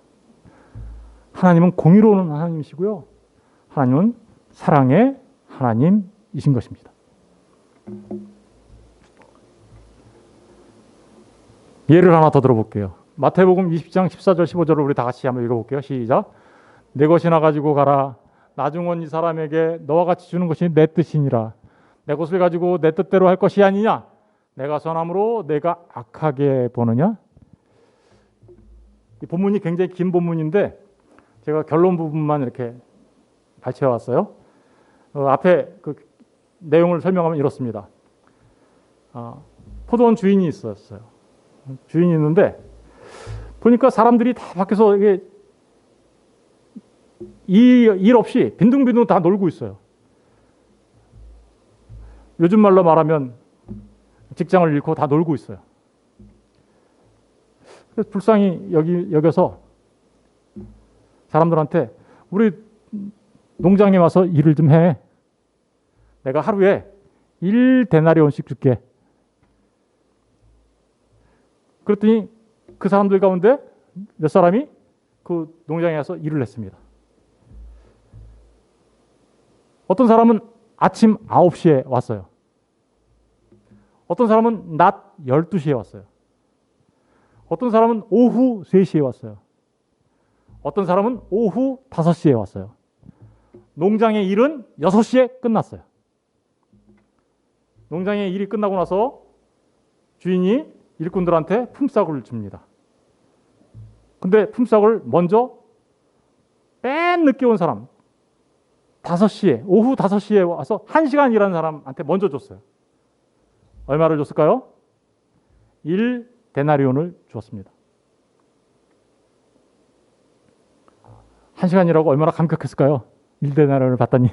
Speaker 1: 하나님은 공의로운 하나님이시고요. 하나님은 사랑의 하나님이신 것입니다. 예를 하나 더 들어볼게요. 마태복음 20장 14절 15절을 우리 다 같이 한번 읽어볼게요. 시작. 내 것이나 가지고 가라. 나중은 이 사람에게 너와 같이 주는 것이 내 뜻이니라. 내 것을 가지고 내 뜻대로 할 것이 아니냐. 내가 선함으로 내가 악하게 보느냐. 이 본문이 굉장히 긴 본문인데 제가 결론 부분만 이렇게 발췌해 왔어요. 앞에 그 내용을 설명하면 이렇습니다. 포도원 주인이 있었어요. 주인이 있는데 보니까 사람들이 다 밖에서 이게 일 없이 빈둥빈둥 다 놀고 있어요. 요즘 말로 말하면 직장을 잃고 다 놀고 있어요. 그래서 불쌍히 여겨서 사람들한테 우리 농장에 와서 일을 좀 해. 내가 하루에 1데나리온씩 줄게. 그랬더니 그 사람들 가운데 몇 사람이 그 농장에 와서 일을 했습니다. 어떤 사람은 아침 9시에 왔어요. 어떤 사람은 낮 12시에 왔어요. 어떤 사람은 오후 3시에 왔어요. 어떤 사람은 오후 5시에 왔어요. 농장의 일은 6시에 끝났어요. 농장의 일이 끝나고 나서 주인이 일꾼들한테 품삯을 줍니다. 근데 품삯을 먼저 맨 늦게 온 사람 5시에, 오후 5시에 와서 1시간 일하는 사람한테 먼저 줬어요. 얼마를 줬을까요? 1데나리온을 주었습니다. 1시간이라고 얼마나 감격했을까요? 1데나리온을 받다니.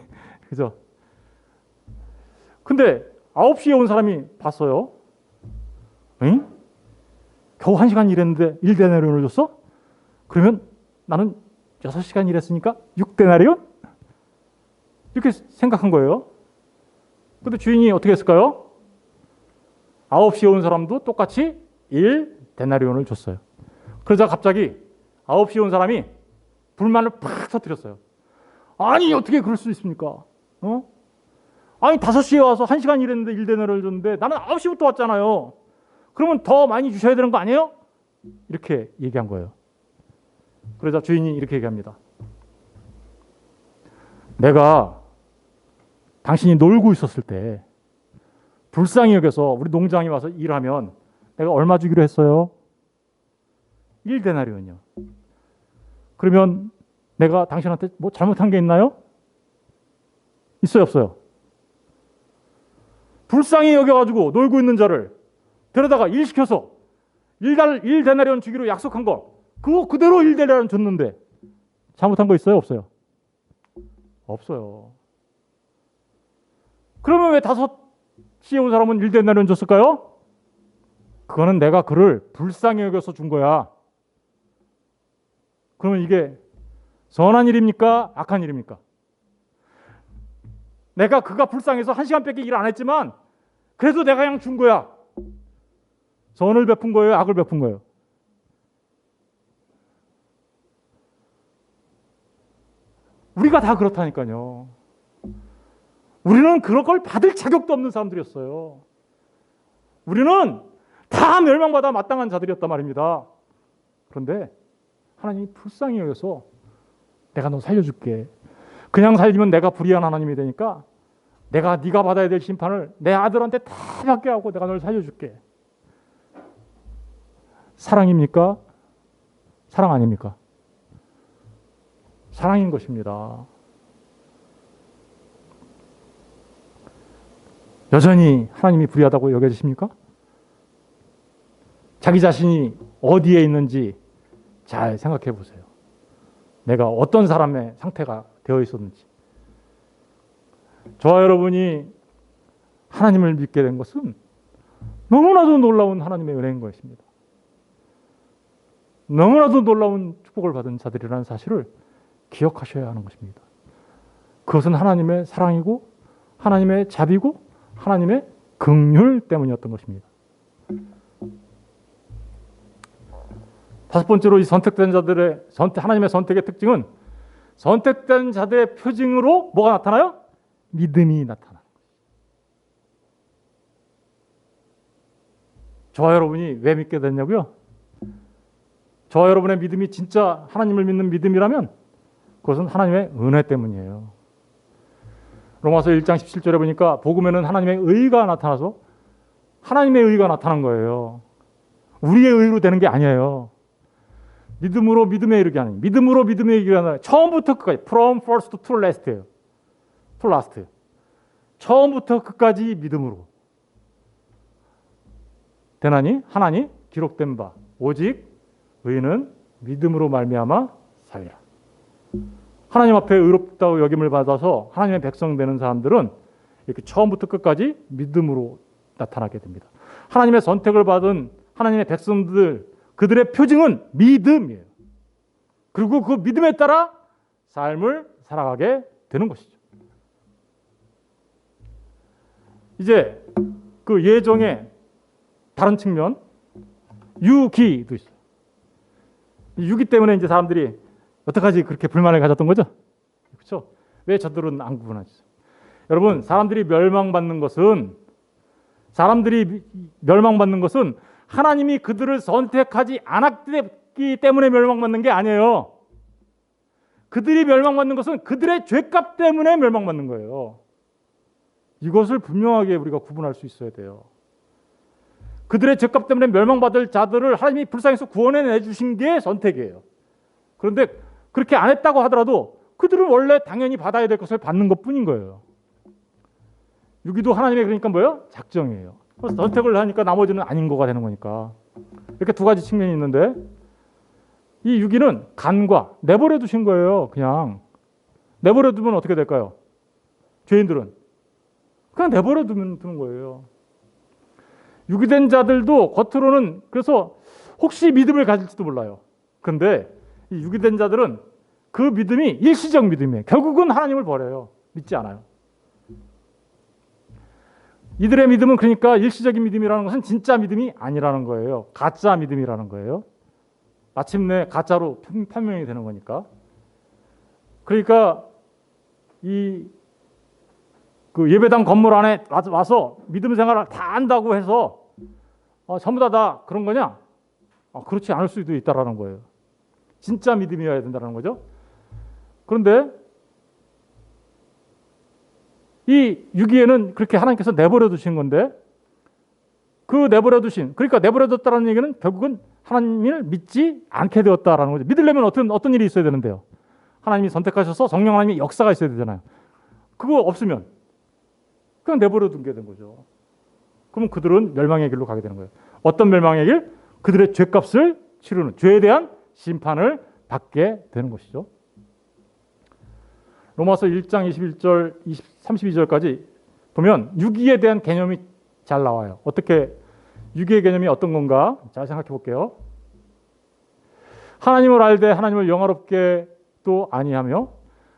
Speaker 1: 그죠? 근데 9시에 온 사람이 봤어요. 응? 겨우 1시간 일했는데 1데나리온을 줬어? 그러면 나는 6시간 일했으니까 6데나리온? 이렇게 생각한 거예요. 근데 주인이 어떻게 했을까요? 9시에 온 사람도 똑같이 1데나리온을 줬어요. 그러자 갑자기 9시에 온 사람이 불만을 팍 터뜨렸어요. 아니 어떻게 그럴 수 있습니까? 아니 5시에 와서 1시간 일했는데 1데나리온을 줬는데 나는 9시부터 왔잖아요. 그러면 더 많이 주셔야 되는 거 아니에요? 이렇게 얘기한 거예요. 그러자 주인이 이렇게 얘기합니다. 내가 당신이 놀고 있었을 때 불쌍히 여겨서 우리 농장에 와서 일하면 내가 얼마 주기로 했어요? 1데나리온이요. 그러면 내가 당신한테 뭐 잘못한 게 있나요? 있어요, 없어요? 불쌍히 여겨가지고 놀고 있는 자를 데려다가 일 시켜서 1데나리온 주기로 약속한 거 그거 그대로 1데나리온 줬는데 잘못한 거 있어요, 없어요? 없어요. 그러면 왜 5시에 온 사람은 1데나리온 줬을까요? 그거는 내가 그를 불쌍히 여겨서 준 거야. 그러면 이게 선한 일입니까? 악한 일입니까? 내가 그가 불쌍해서 1시간밖에 일 안 했지만 그래도 내가 그냥 준 거야. 선을 베푼 거예요? 악을 베푼 거예요? 우리가 다 그렇다니까요. 우리는 그런 걸 받을 자격도 없는 사람들이었어요. 우리는 다 멸망받아 마땅한 자들이었단 말입니다. 그런데 하나님이 불쌍히 여겨서 내가 너 살려줄게. 그냥 살리면 내가 불의한 하나님이 되니까 네가 받아야 될 심판을 내 아들한테 다 받게 하고 내가 널 살려줄게. 사랑입니까? 사랑 아닙니까? 사랑인 것입니다. 여전히 하나님이 불의하다고 여겨지십니까? 자기 자신이 어디에 있는지 잘 생각해 보세요. 내가 어떤 사람의 상태가 되어 있었는지. 저와 여러분이 하나님을 믿게 된 것은 너무나도 놀라운 하나님의 은혜인 것입니다. 너무나도 놀라운 축복을 받은 자들이라는 사실을 기억하셔야 하는 것입니다. 그것은 하나님의 사랑이고 하나님의 자비고 하나님의 긍휼 때문이었던 것입니다. 다섯 번째로 이 선택된 자들의 하나님의 선택의 특징은 선택된 자들의 표징으로 뭐가 나타나요? 믿음이 나타나요. 저와 여러분이 왜 믿게 됐냐고요? 저와 여러분의 믿음이 진짜 하나님을 믿는 믿음이라면 그것은 하나님의 은혜 때문이에요. 로마서 1장 17절에 보니까 복음에는 하나님의 의가 나타나서 하나님의 의가 나타난 거예요. 우리의 의로 되는 게 아니에요. 믿음으로 믿음에 이르게 하는, 믿음으로 믿음에 이르게 하는, 처음부터 끝까지 from first to last예요. to last. 처음부터 끝까지 믿음으로 되나니 하나니 기록된 바 오직 의인은 믿음으로 말미암아 살리라. 하나님 앞에 의롭다고 여김을 받아서 하나님의 백성 되는 사람들은 이렇게 처음부터 끝까지 믿음으로 나타나게 됩니다. 하나님의 선택을 받은 하나님의 백성들, 그들의 표징은 믿음이에요. 그리고 그 믿음에 따라 삶을 살아가게 되는 것이죠. 이제 그 예정의 다른 측면, 유기도 있어요. 유기 때문에 이제 사람들이 어떡하지 그렇게 불만을 가졌던 거죠? 그렇죠? 왜 저들은 안 구분하죠? 여러분, 사람들이 멸망받는 것은 하나님이 그들을 선택하지 않았기 때문에 멸망받는 게 아니에요. 그들이 멸망받는 것은 그들의 죄값 때문에 멸망받는 거예요. 이것을 분명하게 우리가 구분할 수 있어야 돼요. 그들의 죄값 때문에 멸망받을 자들을 하나님이 불쌍해서 구원해 주신 게 선택이에요. 그런데 그렇게 안 했다고 하더라도 그들은 원래 당연히 받아야 될 것을 받는 것뿐인 거예요. 유기도 하나님의 그러니까 뭐예요? 작정이에요. 선택을 하니까 나머지는 아닌 거가 되는 거니까. 이렇게 두 가지 측면이 있는데 이 유기는 간과 내버려 두신 거예요. 그냥 내버려 두면 어떻게 될까요? 죄인들은 그냥 내버려 두는 거예요. 유기된 자들도 겉으로는 그래서 혹시 믿음을 가질지도 몰라요. 그런데 이 유기된 자들은 그 믿음이 일시적 믿음이에요. 결국은 하나님을 버려요. 믿지 않아요. 이들의 믿음은 그러니까 일시적인 믿음이라는 것은 진짜 믿음이 아니라는 거예요. 가짜 믿음이라는 거예요. 마침내 가짜로 판명이 되는 거니까. 그러니까 그 예배당 건물 안에 와서 믿음 생활을 다 한다고 해서 전부 다 그런 거냐? 그렇지 않을 수도 있다라는 거예요. 진짜 믿음이어야 된다는 거죠. 그런데 이 유기에는 그렇게 하나님께서 내버려 두신 건데 그 내버려 두신, 그러니까 내버려 뒀다는 얘기는 결국은 하나님을 믿지 않게 되었다라는 거죠. 믿으려면 어떤 일이 있어야 되는데요. 하나님이 선택하셔서 성령 하나님의 역사가 있어야 되잖아요. 그거 없으면 그냥 내버려 둔게 된 거죠. 그러면 그들은 멸망의 길로 가게 되는 거예요. 어떤 멸망의 길? 그들의 죄값을 치르는, 죄에 대한 심판을 받게 되는 것이죠. 로마서 1장 21절, 32절까지 보면 유기에 대한 개념이 잘 나와요. 어떻게 유기의 개념이 어떤 건가? 잘 생각해 볼게요. 하나님을 알되 하나님을 영화롭게도 아니하며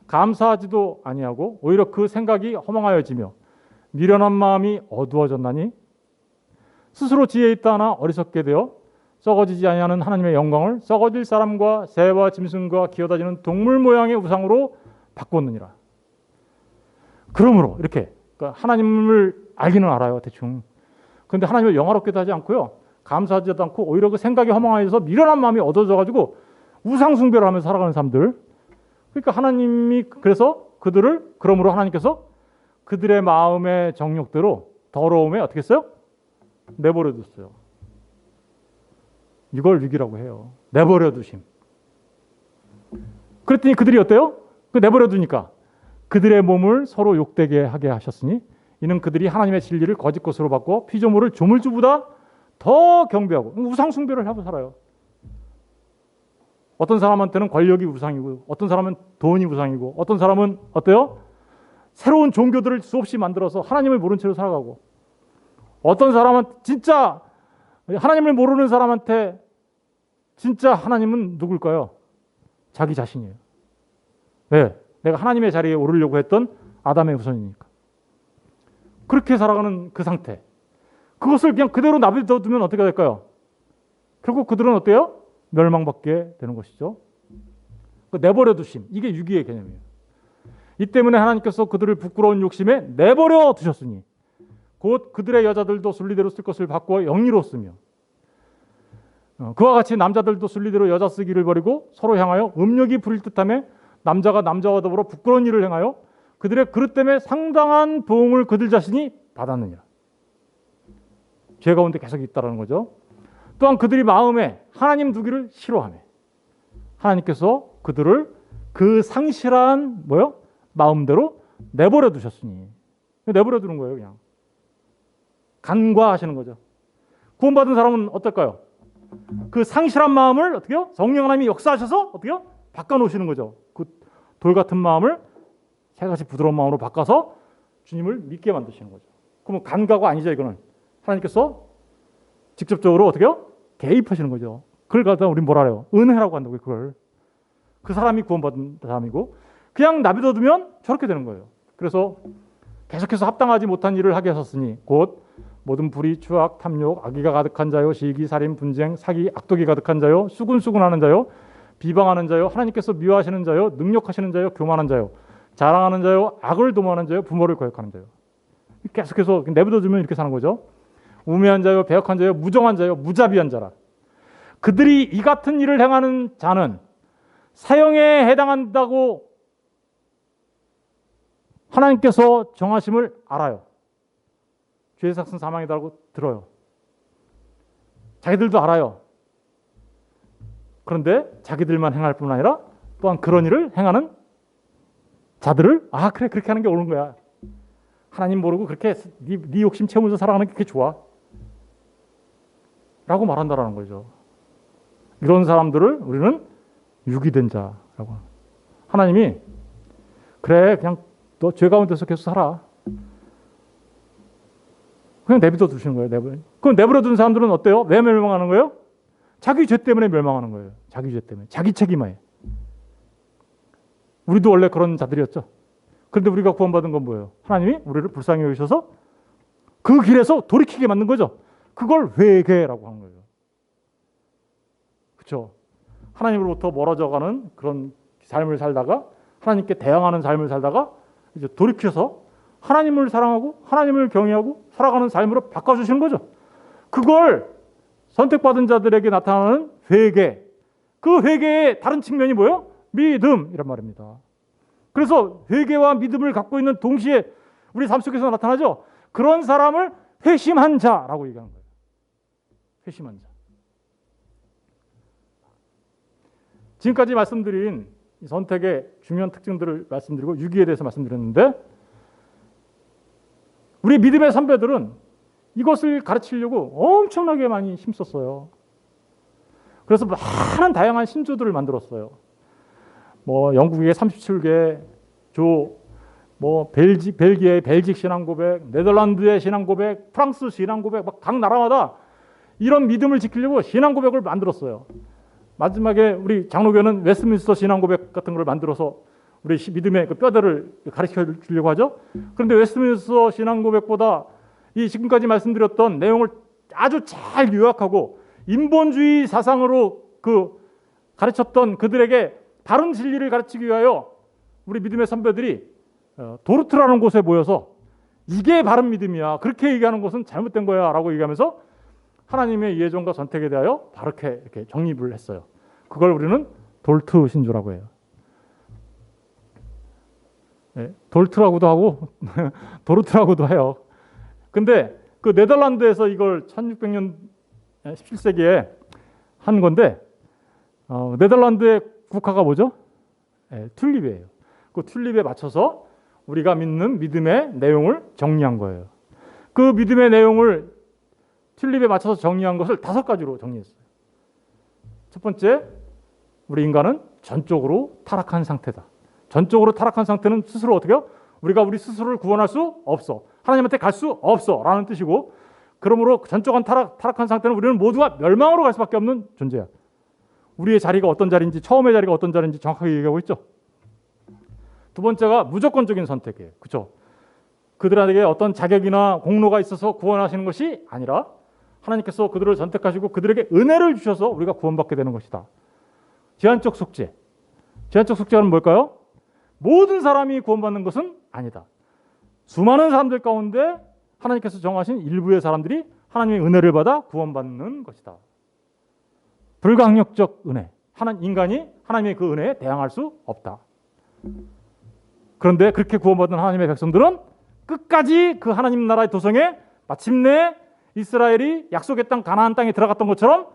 Speaker 1: 감사하지도 아니하고 오히려 그 생각이 허망하여지며 미련한 마음이 어두워졌나니 스스로 지혜 있다 하나 어리석게 되어 썩어지지 아니하는 하나님의 영광을 썩어질 사람과 새와 짐승과 기어다니는 동물 모양의 우상으로 바꿨느니라. 그러므로 이렇게 하나님을 알기는 알아요, 대충. 그런데 하나님을 영화롭게도 하지 않고요, 감사하지도 않고 오히려 그 생각이 허망해져서 미련한 마음이 어두워져가지고 우상 숭배를 하면서 살아가는 사람들. 그러니까 하나님이 그래서 그들을 그러므로 하나님께서 그들의 마음의 정욕대로 더러움에 어떻게 했어요? 내버려 뒀어요. 이걸 위기라고 해요. 내버려 두심. 그랬더니 그들이 어때요? 그 내버려 두니까 그들의 몸을 서로 욕되게 하게 하셨으니 이는 그들이 하나님의 진리를 거짓 것으로 바꿔 피조물을 조물주보다 더 경배하고 우상 숭배를 하고 살아요. 어떤 사람한테는 권력이 우상이고 어떤 사람은 돈이 우상이고 어떤 사람은 어때요? 새로운 종교들을 수없이 만들어서 하나님을 모른 채로 살아가고 어떤 사람은 진짜 하나님을 모르는 사람한테 진짜 하나님은 누굴까요? 자기 자신이에요. 왜? 내가 하나님의 자리에 오르려고 했던 아담의 후손이니까. 그렇게 살아가는 그 상태. 그것을 그냥 그대로 놔두면 어떻게 될까요? 결국 그들은 어때요? 멸망받게 되는 것이죠. 내버려 두심. 이게 유기의 개념이에요. 이 때문에 하나님께서 그들을 부끄러운 욕심에 내버려 두셨으니 곧 그들의 여자들도 순리대로 쓸 것을 바꾸어 영리로 쓰며 그와 같이 남자들도 순리대로 여자 쓰기를 버리고 서로 향하여 음욕이 부릴 듯하며 남자가 남자와 더불어 부끄러운 일을 행하여 그들의 그릇 때문에 상당한 보응을 그들 자신이 받았느니라. 죄 가운데 계속 있다라는 거죠. 또한 그들이 마음에 하나님 두기를 싫어하며 하나님께서 그들을 그 상실한 마음대로 내버려 두셨으니 내버려 두는 거예요. 그냥 간과하시는 거죠. 구원받은 사람은 어떨까요? 그 상실한 마음을 어떻게요? 성령 하나님이 역사하셔서 어떻게요? 바꿔놓으시는 거죠. 그 돌 같은 마음을 새같이 부드러운 마음으로 바꿔서 주님을 믿게 만드시는 거죠. 그러면 간과가 아니죠. 이거는 하나님께서 직접적으로 어떻게요? 개입하시는 거죠. 그걸 갖다 우리는 뭐라 해요? 은혜라고 한다고요. 그걸. 그 사람이 구원받은 사람이고 그냥 놔둬두면 저렇게 되는 거예요. 그래서 계속해서 합당하지 못한 일을 하게 하셨으니 곧 모든 불의, 추악, 탐욕, 악의가 가득한 자요, 시기, 살인, 분쟁, 사기, 악독이 가득한 자요, 수군수군하는 자요, 비방하는 자요, 하나님께서 미워하시는 자요, 능력하시는 자요, 교만한 자요, 자랑하는 자요, 악을 도모하는 자요, 부모를 거역하는 자요. 계속해서 내버려두면 이렇게 사는 거죠. 우매한 자요, 배역한 자요, 무정한 자요, 무자비한 자라. 그들이 이 같은 일을 행하는 자는 사형에 해당한다고 하나님께서 정하심을 알아요. 죄의 삭은 사망이라고 들어요. 자기들도 알아요. 그런데 자기들만 행할 뿐 아니라 또한 그런 일을 행하는 자들을 그래 그렇게 하는 게 옳은 거야. 하나님 모르고 그렇게 네 욕심 채우면서 살아가는 게 그렇게 좋아. 라고 말한다라는 거죠. 이런 사람들을 우리는 유기된 자라고. 하나님이 그래 그냥 너 죄 가운데서 계속 살아. 그냥 내버려 두시는 거예요. 그럼 내버려 둔 사람들은 어때요? 왜 멸망하는 거예요? 자기 죄 때문에 멸망하는 거예요. 자기 죄 때문에. 자기 책임에. 우리도 원래 그런 자들이었죠. 그런데 우리가 구원받은 건 뭐예요? 하나님이 우리를 불쌍히 여기셔서 그 길에서 돌이키게 만든 거죠. 그걸 회개라고 하는 거예요. 그렇죠? 하나님으로부터 멀어져가는 그런 삶을 살다가 하나님께 대항하는 삶을 살다가 이제 돌이켜서 하나님을 사랑하고 하나님을 경외하고 살아가는 삶으로 바꿔주시는 거죠. 그걸 선택받은 자들에게 나타나는 회개. 그 회개의 다른 측면이 뭐예요? 믿음이란 말입니다. 그래서 회개와 믿음을 갖고 있는 동시에 우리 삶 속에서 나타나죠. 그런 사람을 회심한 자라고 얘기하는 거예요. 회심한 자. 지금까지 말씀드린 선택의 중요한 특징들을 말씀드리고 유기에 대해서 말씀드렸는데 우리 믿음의 선배들은 이것을 가르치려고 엄청나게 많이 힘썼어요. 그래서 많은 다양한 신조들을 만들었어요. 영국의 37개 조, 벨기에의 벨직 신앙 고백, 네덜란드의 신앙 고백, 프랑스 신앙 고백, 각 나라마다 이런 믿음을 지키려고 신앙 고백을 만들었어요. 마지막에 우리 장로교는 웨스트민스터 신앙 고백 같은 걸 만들어서 우리 믿음의 그 뼈대를 가르쳐 주려고 하죠. 그런데 웨스트민스터 신앙 고백보다 이 지금까지 말씀드렸던 내용을 아주 잘 요약하고 인본주의 사상으로 가르쳤던 그들에게 바른 진리를 가르치기 위하여 우리 믿음의 선배들이 도르트라는 곳에 모여서 이게 바른 믿음이야. 그렇게 얘기하는 것은 잘못된 거야. 라고 얘기하면서 하나님의 예정과 선택에 대하여 바르게 이렇게 정립을 했어요. 그걸 우리는 돌트 신조라고 해요. 네, 돌트라고도 하고 도르트라고도 해요. 근데 그 네덜란드에서 이걸 1600년 17세기에 한 건데 네덜란드의 국화가 뭐죠? 네, 튤립이에요. 그 튤립에 맞춰서 우리가 믿는 믿음의 내용을 정리한 거예요. 그 믿음의 내용을 튤립에 맞춰서 정리한 것을 5가지로 정리했어요. 첫 번째, 우리 인간은 전적으로 타락한 상태다. 전적으로 타락한 상태는 스스로 어떻게 해요? 우리가 우리 스스로를 구원할 수 없어. 하나님한테 갈 수 없어. 라는 뜻이고, 그러므로 전적한 타락한 상태는 우리는 모두가 멸망으로 갈 수밖에 없는 존재야. 우리의 자리가 어떤 자리인지, 처음의 자리가 어떤 자리인지 정확하게 얘기하고 있죠. 두 번째가 무조건적인 선택이에요. 그렇죠? 그들에게 어떤 자격이나 공로가 있어서 구원하시는 것이 아니라 하나님께서 그들을 선택하시고 그들에게 은혜를 주셔서 우리가 구원받게 되는 것이다. 제한적 속죄. 제한적 속죄는 뭘까요? 모든 사람이 구원받는 것은 아니다. 수많은 사람들 가운데 하나님께서 정하신 일부의 사람들이 하나님의 은혜를 받아 구원받는 것이다. 불강력적 은혜. 인간이 하나님의 그 은혜에 대항할 수 없다. 그런데 그렇게 구원받은 하나님의 백성들은 끝까지 그 하나님 나라의 도성에 마침내 이스라엘이 약속의 땅 가나안 땅에 들어갔던 것처럼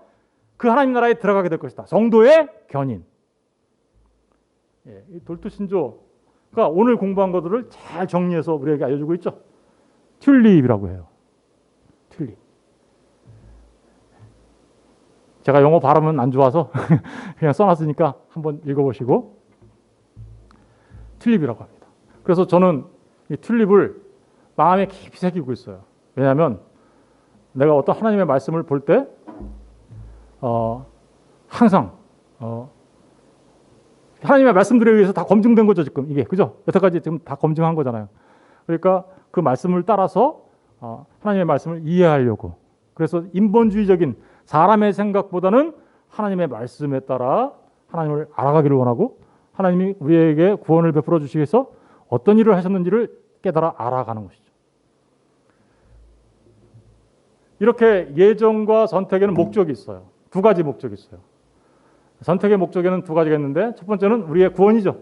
Speaker 1: 그 하나님 나라에 들어가게 될 것이다. 성도의 견인. 이 돌트 신조가 오늘 공부한 것들을 잘 정리해서 우리에게 알려주고 있죠. 튤립이라고 해요. 튤립. 제가 영어 발음은 안 좋아서 그냥 써놨으니까 한번 읽어보시고. 튤립이라고 합니다. 그래서 저는 이 튤립을 마음에 깊이 새기고 있어요. 왜냐하면 내가 어떤 하나님의 말씀을 볼 때 항상 하나님의 말씀들에 의해서 다 검증된 거죠. 지금 이게 그죠? 여태까지 지금 다 검증한 거잖아요. 그러니까 그 말씀을 따라서 하나님의 말씀을 이해하려고, 그래서 인본주의적인 사람의 생각보다는 하나님의 말씀에 따라 하나님을 알아가기를 원하고, 하나님이 우리에게 구원을 베풀어 주시기 위해서 어떤 일을 하셨는지를 깨달아 알아가는 것이죠. 이렇게 예정과 선택에는 목적이 있어요. 2가지 목적이 있어요. 선택의 목적에는 2가지가 있는데, 첫 번째는 우리의 구원이죠.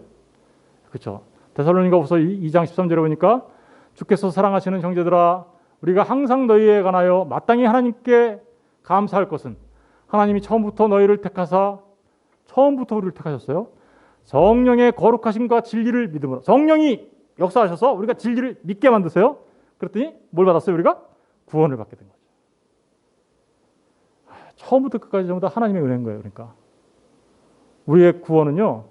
Speaker 1: 그렇죠. 데살로니가후서 2장 13절에 보니까 주께서 사랑하시는 형제들아, 우리가 항상 너희에 관하여 마땅히 하나님께 감사할 것은 하나님이 처음부터 너희를 택하사, 처음부터 우리를 택하셨어요. 성령의 거룩하심과 진리를 믿음으로. 성령이 역사하셔서 우리가 진리를 믿게 만드세요. 그랬더니 뭘 받았어요? 우리가 구원을 받게 된 거죠. 처음부터 끝까지 전부 다 하나님의 은혜인 거예요. 그러니까 우리의 구원은요,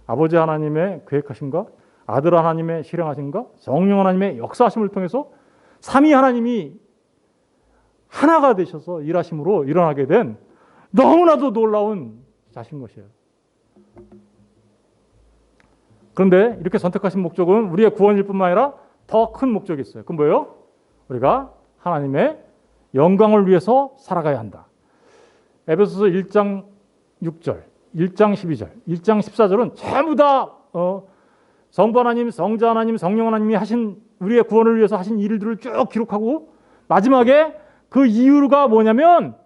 Speaker 1: 아버지 하나님의 계획하심과 아들 하나님의 실행하심과 성령 하나님의 역사하심을 통해서 삼위 하나님이 하나가 되셔서 일하심으로 일어나게 된 너무나도 놀라운 자신 것이에요. 그런데 이렇게 선택하신 목적은 우리의 구원일 뿐만 아니라 더 큰 목적이 있어요. 그건 뭐예요? 우리가 하나님의 영광을 위해서 살아가야 한다. 에베소서 1장 6절, 1장 12절, 1장 14절은 전부 다 성부 하나님, 성자 하나님, 성령 하나님이 하신 우리의 구원을 위해서 하신 일들을 쭉 기록하고, 마지막에 그 이유가 뭐냐면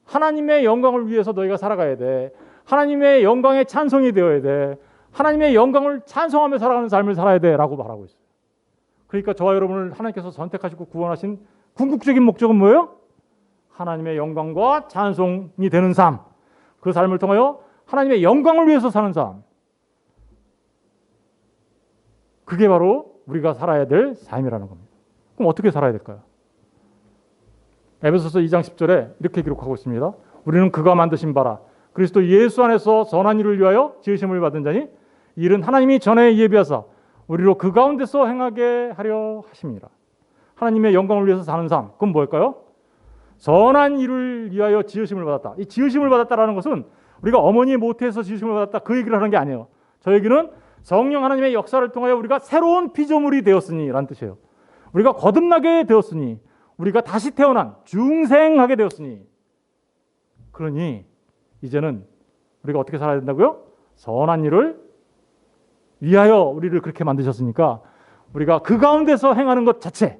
Speaker 1: 하나님의 영광을 위해서 너희가 살아가야 돼. 하나님의 영광에 찬송이 되어야 돼. 하나님의 영광을 찬송하며 살아가는 삶을 살아야 돼 라고 말하고 있어요. 그러니까 저와 여러분을 하나님께서 선택하시고 구원하신 궁극적인 목적은 뭐예요? 하나님의 영광과 찬송이 되는 삶, 그 삶을 통하여 하나님의 영광을 위해서 사는 삶, 그게 바로 우리가 살아야 될 삶이라는 겁니다. 그럼 어떻게 살아야 될까요? 에베소서 2장 10절에 이렇게 기록하고 있습니다. 우리는 그가 만드신 바라 그리스도 예수 안에서 선한 일을 위하여 지으심을 받은 자니 이 일은 하나님이 전에 예비하사 우리로 그 가운데서 행하게 하려 하심이라. 하나님의 영광을 위해서 사는 삶, 그건 뭘까요? 선한 일을 위하여 지으심을 받았다. 이 지으심을 받았다라는 것은 우리가 어머니의 모태에서 지으심을 받았다, 그 얘기를 하는 게 아니에요. 저 얘기는 성령 하나님의 역사를 통하여 우리가 새로운 피조물이 되었으니 라는 뜻이에요. 우리가 거듭나게 되었으니, 우리가 다시 태어난 중생하게 되었으니, 그러니 이제는 우리가 어떻게 살아야 된다고요? 선한 일을 위하여 우리를 그렇게 만드셨으니까 우리가 그 가운데서 행하는 것 자체,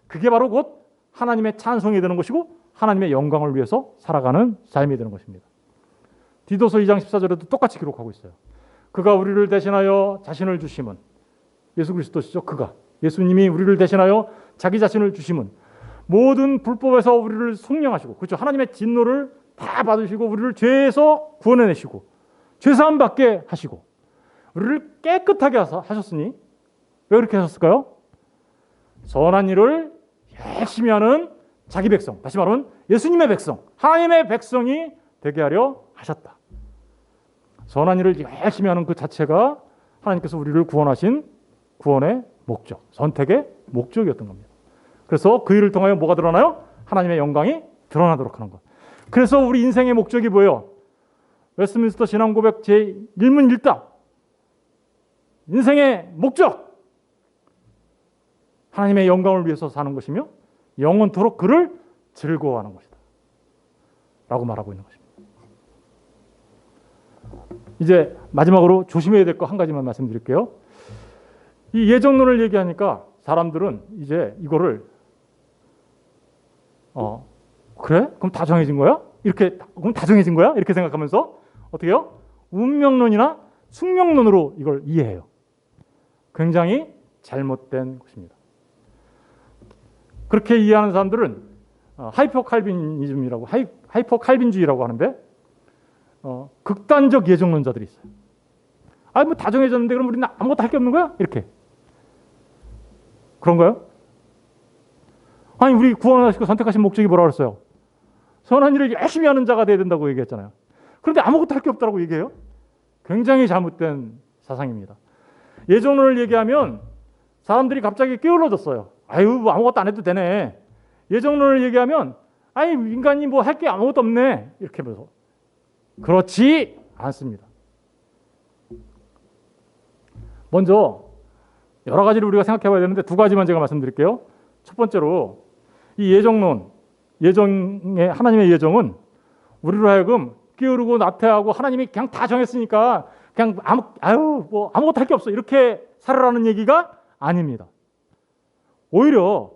Speaker 1: 그게 바로 곧 하나님의 찬송이 되는 것이고 하나님의 영광을 위해서 살아가는 삶이 되는 것입니다. 디도서 2장 14절에도 똑같이 기록하고 있어요. 그가 우리를 대신하여 자신을 주심은, 예수 그리스도시죠. 그가, 예수님이 우리를 대신하여 자기 자신을 주심은 모든 불법에서 우리를 속량하시고, 그렇죠, 하나님의 진노를 다 받으시고 우리를 죄에서 구원해내시고 죄사함 받게 하시고 우리를 깨끗하게 하셨으니, 왜 그렇게 하셨을까요? 선한 일을 열심히 하는 자기 백성, 다시 말하면 예수님의 백성, 하나님의 백성이 되게 하려 하셨다. 선한 일을 열심히 하는 그 자체가 하나님께서 우리를 구원하신 구원의 목적, 선택의 목적이었던 겁니다. 그래서 그 일을 통하여 뭐가 드러나요? 하나님의 영광이 드러나도록 하는 것. 그래서 우리 인생의 목적이 뭐예요? 웨스트민스터 신앙고백 제1문 1답, 인생의 목적, 하나님의 영광을 위해서 사는 것이며 영원토록 그를 즐거워하는 것이다 라고 말하고 있는 것입니다. 이제 마지막으로 조심해야 될 거 한 가지만 말씀드릴게요. 이 예정론을 얘기하니까 사람들은 이제 이거를 그래? 그럼 다 정해진 거야? 그럼 다 정해진 거야? 이렇게 생각하면서 어떻게 해요? 운명론이나 숙명론으로 이걸 이해해요. 굉장히 잘못된 것입니다. 그렇게 이해하는 사람들은 하이퍼 칼빈이즘이라고, 하이퍼 칼빈주의라고 하는데 극단적 예정론자들이 있어요. 뭐 다 정해졌는데 그럼 우리는 아무것도 할 게 없는 거야? 이렇게. 그런가요? 아니, 우리 구원하시고 선택하신 목적이 뭐라고 그랬어요? 선한 일을 열심히 하는 자가 돼야 된다고 얘기했잖아요. 그런데 아무것도 할 게 없다고 얘기해요? 굉장히 잘못된 사상입니다. 예정론을 얘기하면 사람들이 갑자기 게을러졌어요. 뭐 아무것도 안 해도 되네. 예정론을 얘기하면 인간이 뭐 할 게 아무것도 없네, 이렇게 해서. 그렇지 않습니다. 먼저 여러 가지를 우리가 생각해 봐야 되는데 두 가지만 제가 말씀드릴게요. 첫 번째로 이 예정론, 하나님의 예정은 우리로 하여금 게으르고 나태하고 하나님이 그냥 다 정했으니까 그냥 아무것도 할 게 없어, 이렇게 살아라는 얘기가 아닙니다. 오히려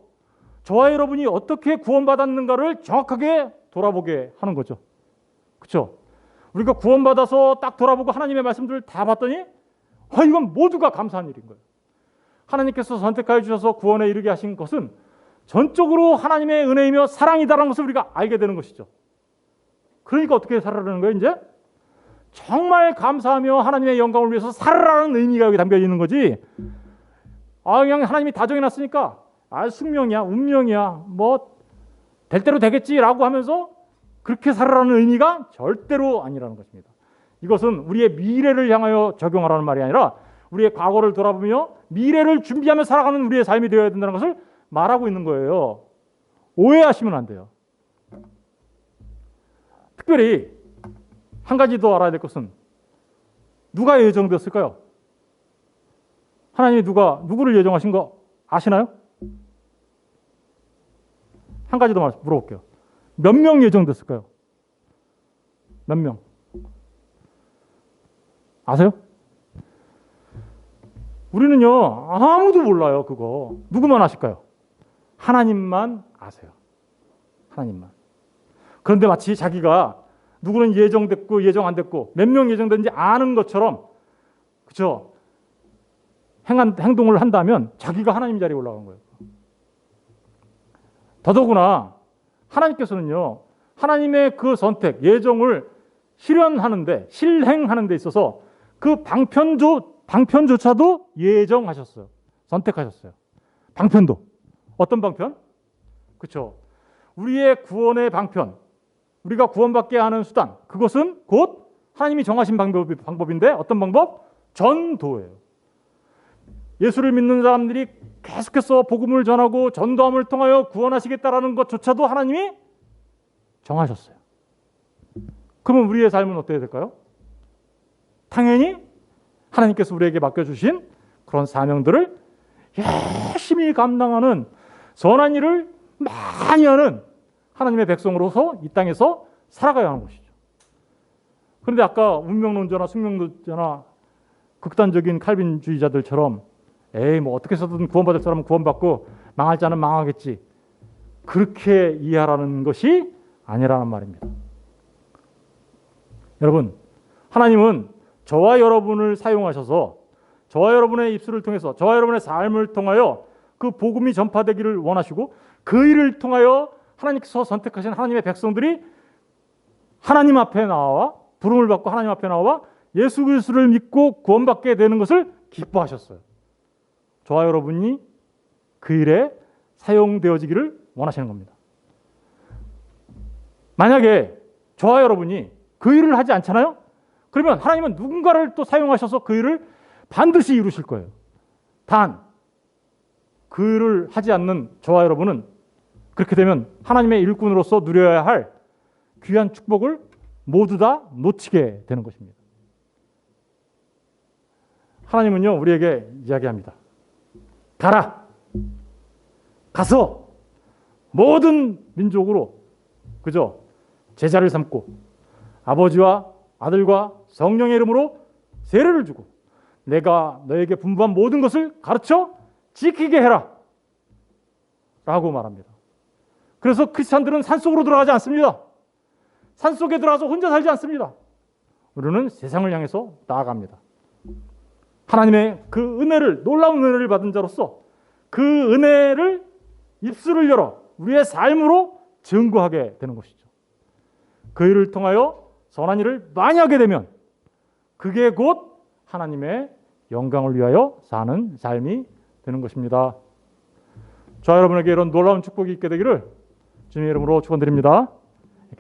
Speaker 1: 저와 여러분이 어떻게 구원받았는가를 정확하게 돌아보게 하는 거죠. 그렇죠? 우리가 구원받아서 딱 돌아보고 하나님의 말씀들을 다 봤더니 이건 모두가 감사한 일인 거예요. 하나님께서 선택하여 주셔서 구원에 이르게 하신 것은 전적으로 하나님의 은혜이며 사랑이다라는 것을 우리가 알게 되는 것이죠. 그러니까 어떻게 살아라는 거예요? 이제 정말 감사하며 하나님의 영광을 위해서 살아라는 의미가 여기 담겨 있는 거지. 그냥 하나님이 다 정해놨으니까 숙명이야, 운명이야, 뭐 될 대로 되겠지라고 하면서 그렇게 살아라는 의미가 절대로 아니라는 것입니다. 이것은 우리의 미래를 향하여 적용하라는 말이 아니라 우리의 과거를 돌아보며 미래를 준비하며 살아가는 우리의 삶이 되어야 된다는 것을 말하고 있는 거예요. 오해하시면 안 돼요. 특별히 한 가지 더 알아야 될 것은 누가 예정되었을까요? 하나님이 누구를 예정하신 거 아시나요? 한 가지 더 물어볼게요. 몇 명 예정됐을까요? 몇 명? 아세요? 우리는요, 아무도 몰라요, 그거. 누구만 아실까요? 하나님만 아세요. 하나님만. 그런데 마치 자기가 누구는 예정됐고 예정 안 됐고 몇 명 예정됐는지 아는 것처럼, 그렇죠? 행동을 한다면 자기가 하나님 자리에 올라간 거예요. 더더구나 하나님께서는요, 하나님의 그 선택, 예정을 실행하는 데 있어서 그 방편조차도 예정하셨어요. 선택하셨어요. 방편도. 어떤 방편? 그렇죠. 우리의 구원의 방편, 우리가 구원받게 하는 수단, 그것은 곧 하나님이 정하신 방법인데 어떤 방법? 전도예요. 예수를 믿는 사람들이 계속해서 복음을 전하고 전도함을 통하여 구원하시겠다라는 것조차도 하나님이 정하셨어요. 그러면 우리의 삶은 어때야 될까요? 당연히 하나님께서 우리에게 맡겨주신 그런 사명들을 열심히 감당하는 선한 일을 많이 하는 하나님의 백성으로서 이 땅에서 살아가야 하는 것이죠. 그런데 아까 운명론자나 숙명론자나 극단적인 칼빈주의자들처럼 뭐 어떻게 해서든 구원받을 사람은 구원받고 망할 자는 망하겠지, 그렇게 이해하라는 것이 아니라는 말입니다. 여러분, 하나님은 저와 여러분을 사용하셔서 저와 여러분의 입술을 통해서 저와 여러분의 삶을 통하여 그 복음이 전파되기를 원하시고 그 일을 통하여 하나님께서 선택하신 하나님의 백성들이 하나님 앞에 나와 부름을 받고 하나님 앞에 나와 예수 그리스도를 믿고 구원받게 되는 것을 기뻐하셨어요. 저와 여러분이 그 일에 사용되어지기를 원하시는 겁니다. 만약에 저와 여러분이 그 일을 하지 않잖아요? 그러면 하나님은 누군가를 또 사용하셔서 그 일을 반드시 이루실 거예요. 단, 그 일을 하지 않는 저와 여러분은 그렇게 되면 하나님의 일꾼으로서 누려야 할 귀한 축복을 모두 다 놓치게 되는 것입니다. 하나님은요, 우리에게 이야기합니다. 가라! 가서 모든 민족으로 그저 제자를 삼고 아버지와 아들과 성령의 이름으로 세례를 주고 내가 너에게 분부한 모든 것을 가르쳐 지키게 해라 라고 말합니다. 그래서 크리스찬들은 산속으로 들어가지 않습니다. 산속에 들어가서 혼자 살지 않습니다. 우리는 세상을 향해서 나아갑니다. 하나님의 그 은혜를, 놀라운 은혜를 받은 자로서 그 은혜를 입술을 열어 우리의 삶으로 증거하게 되는 것이죠. 그 일을 통하여 선한 일을 많이 하게 되면 그게 곧 하나님의 영광을 위하여 사는 삶이 되는 것입니다. 저와 여러분에게 이런 놀라운 축복이 있게 되기를 주님의 이름으로 축원드립니다.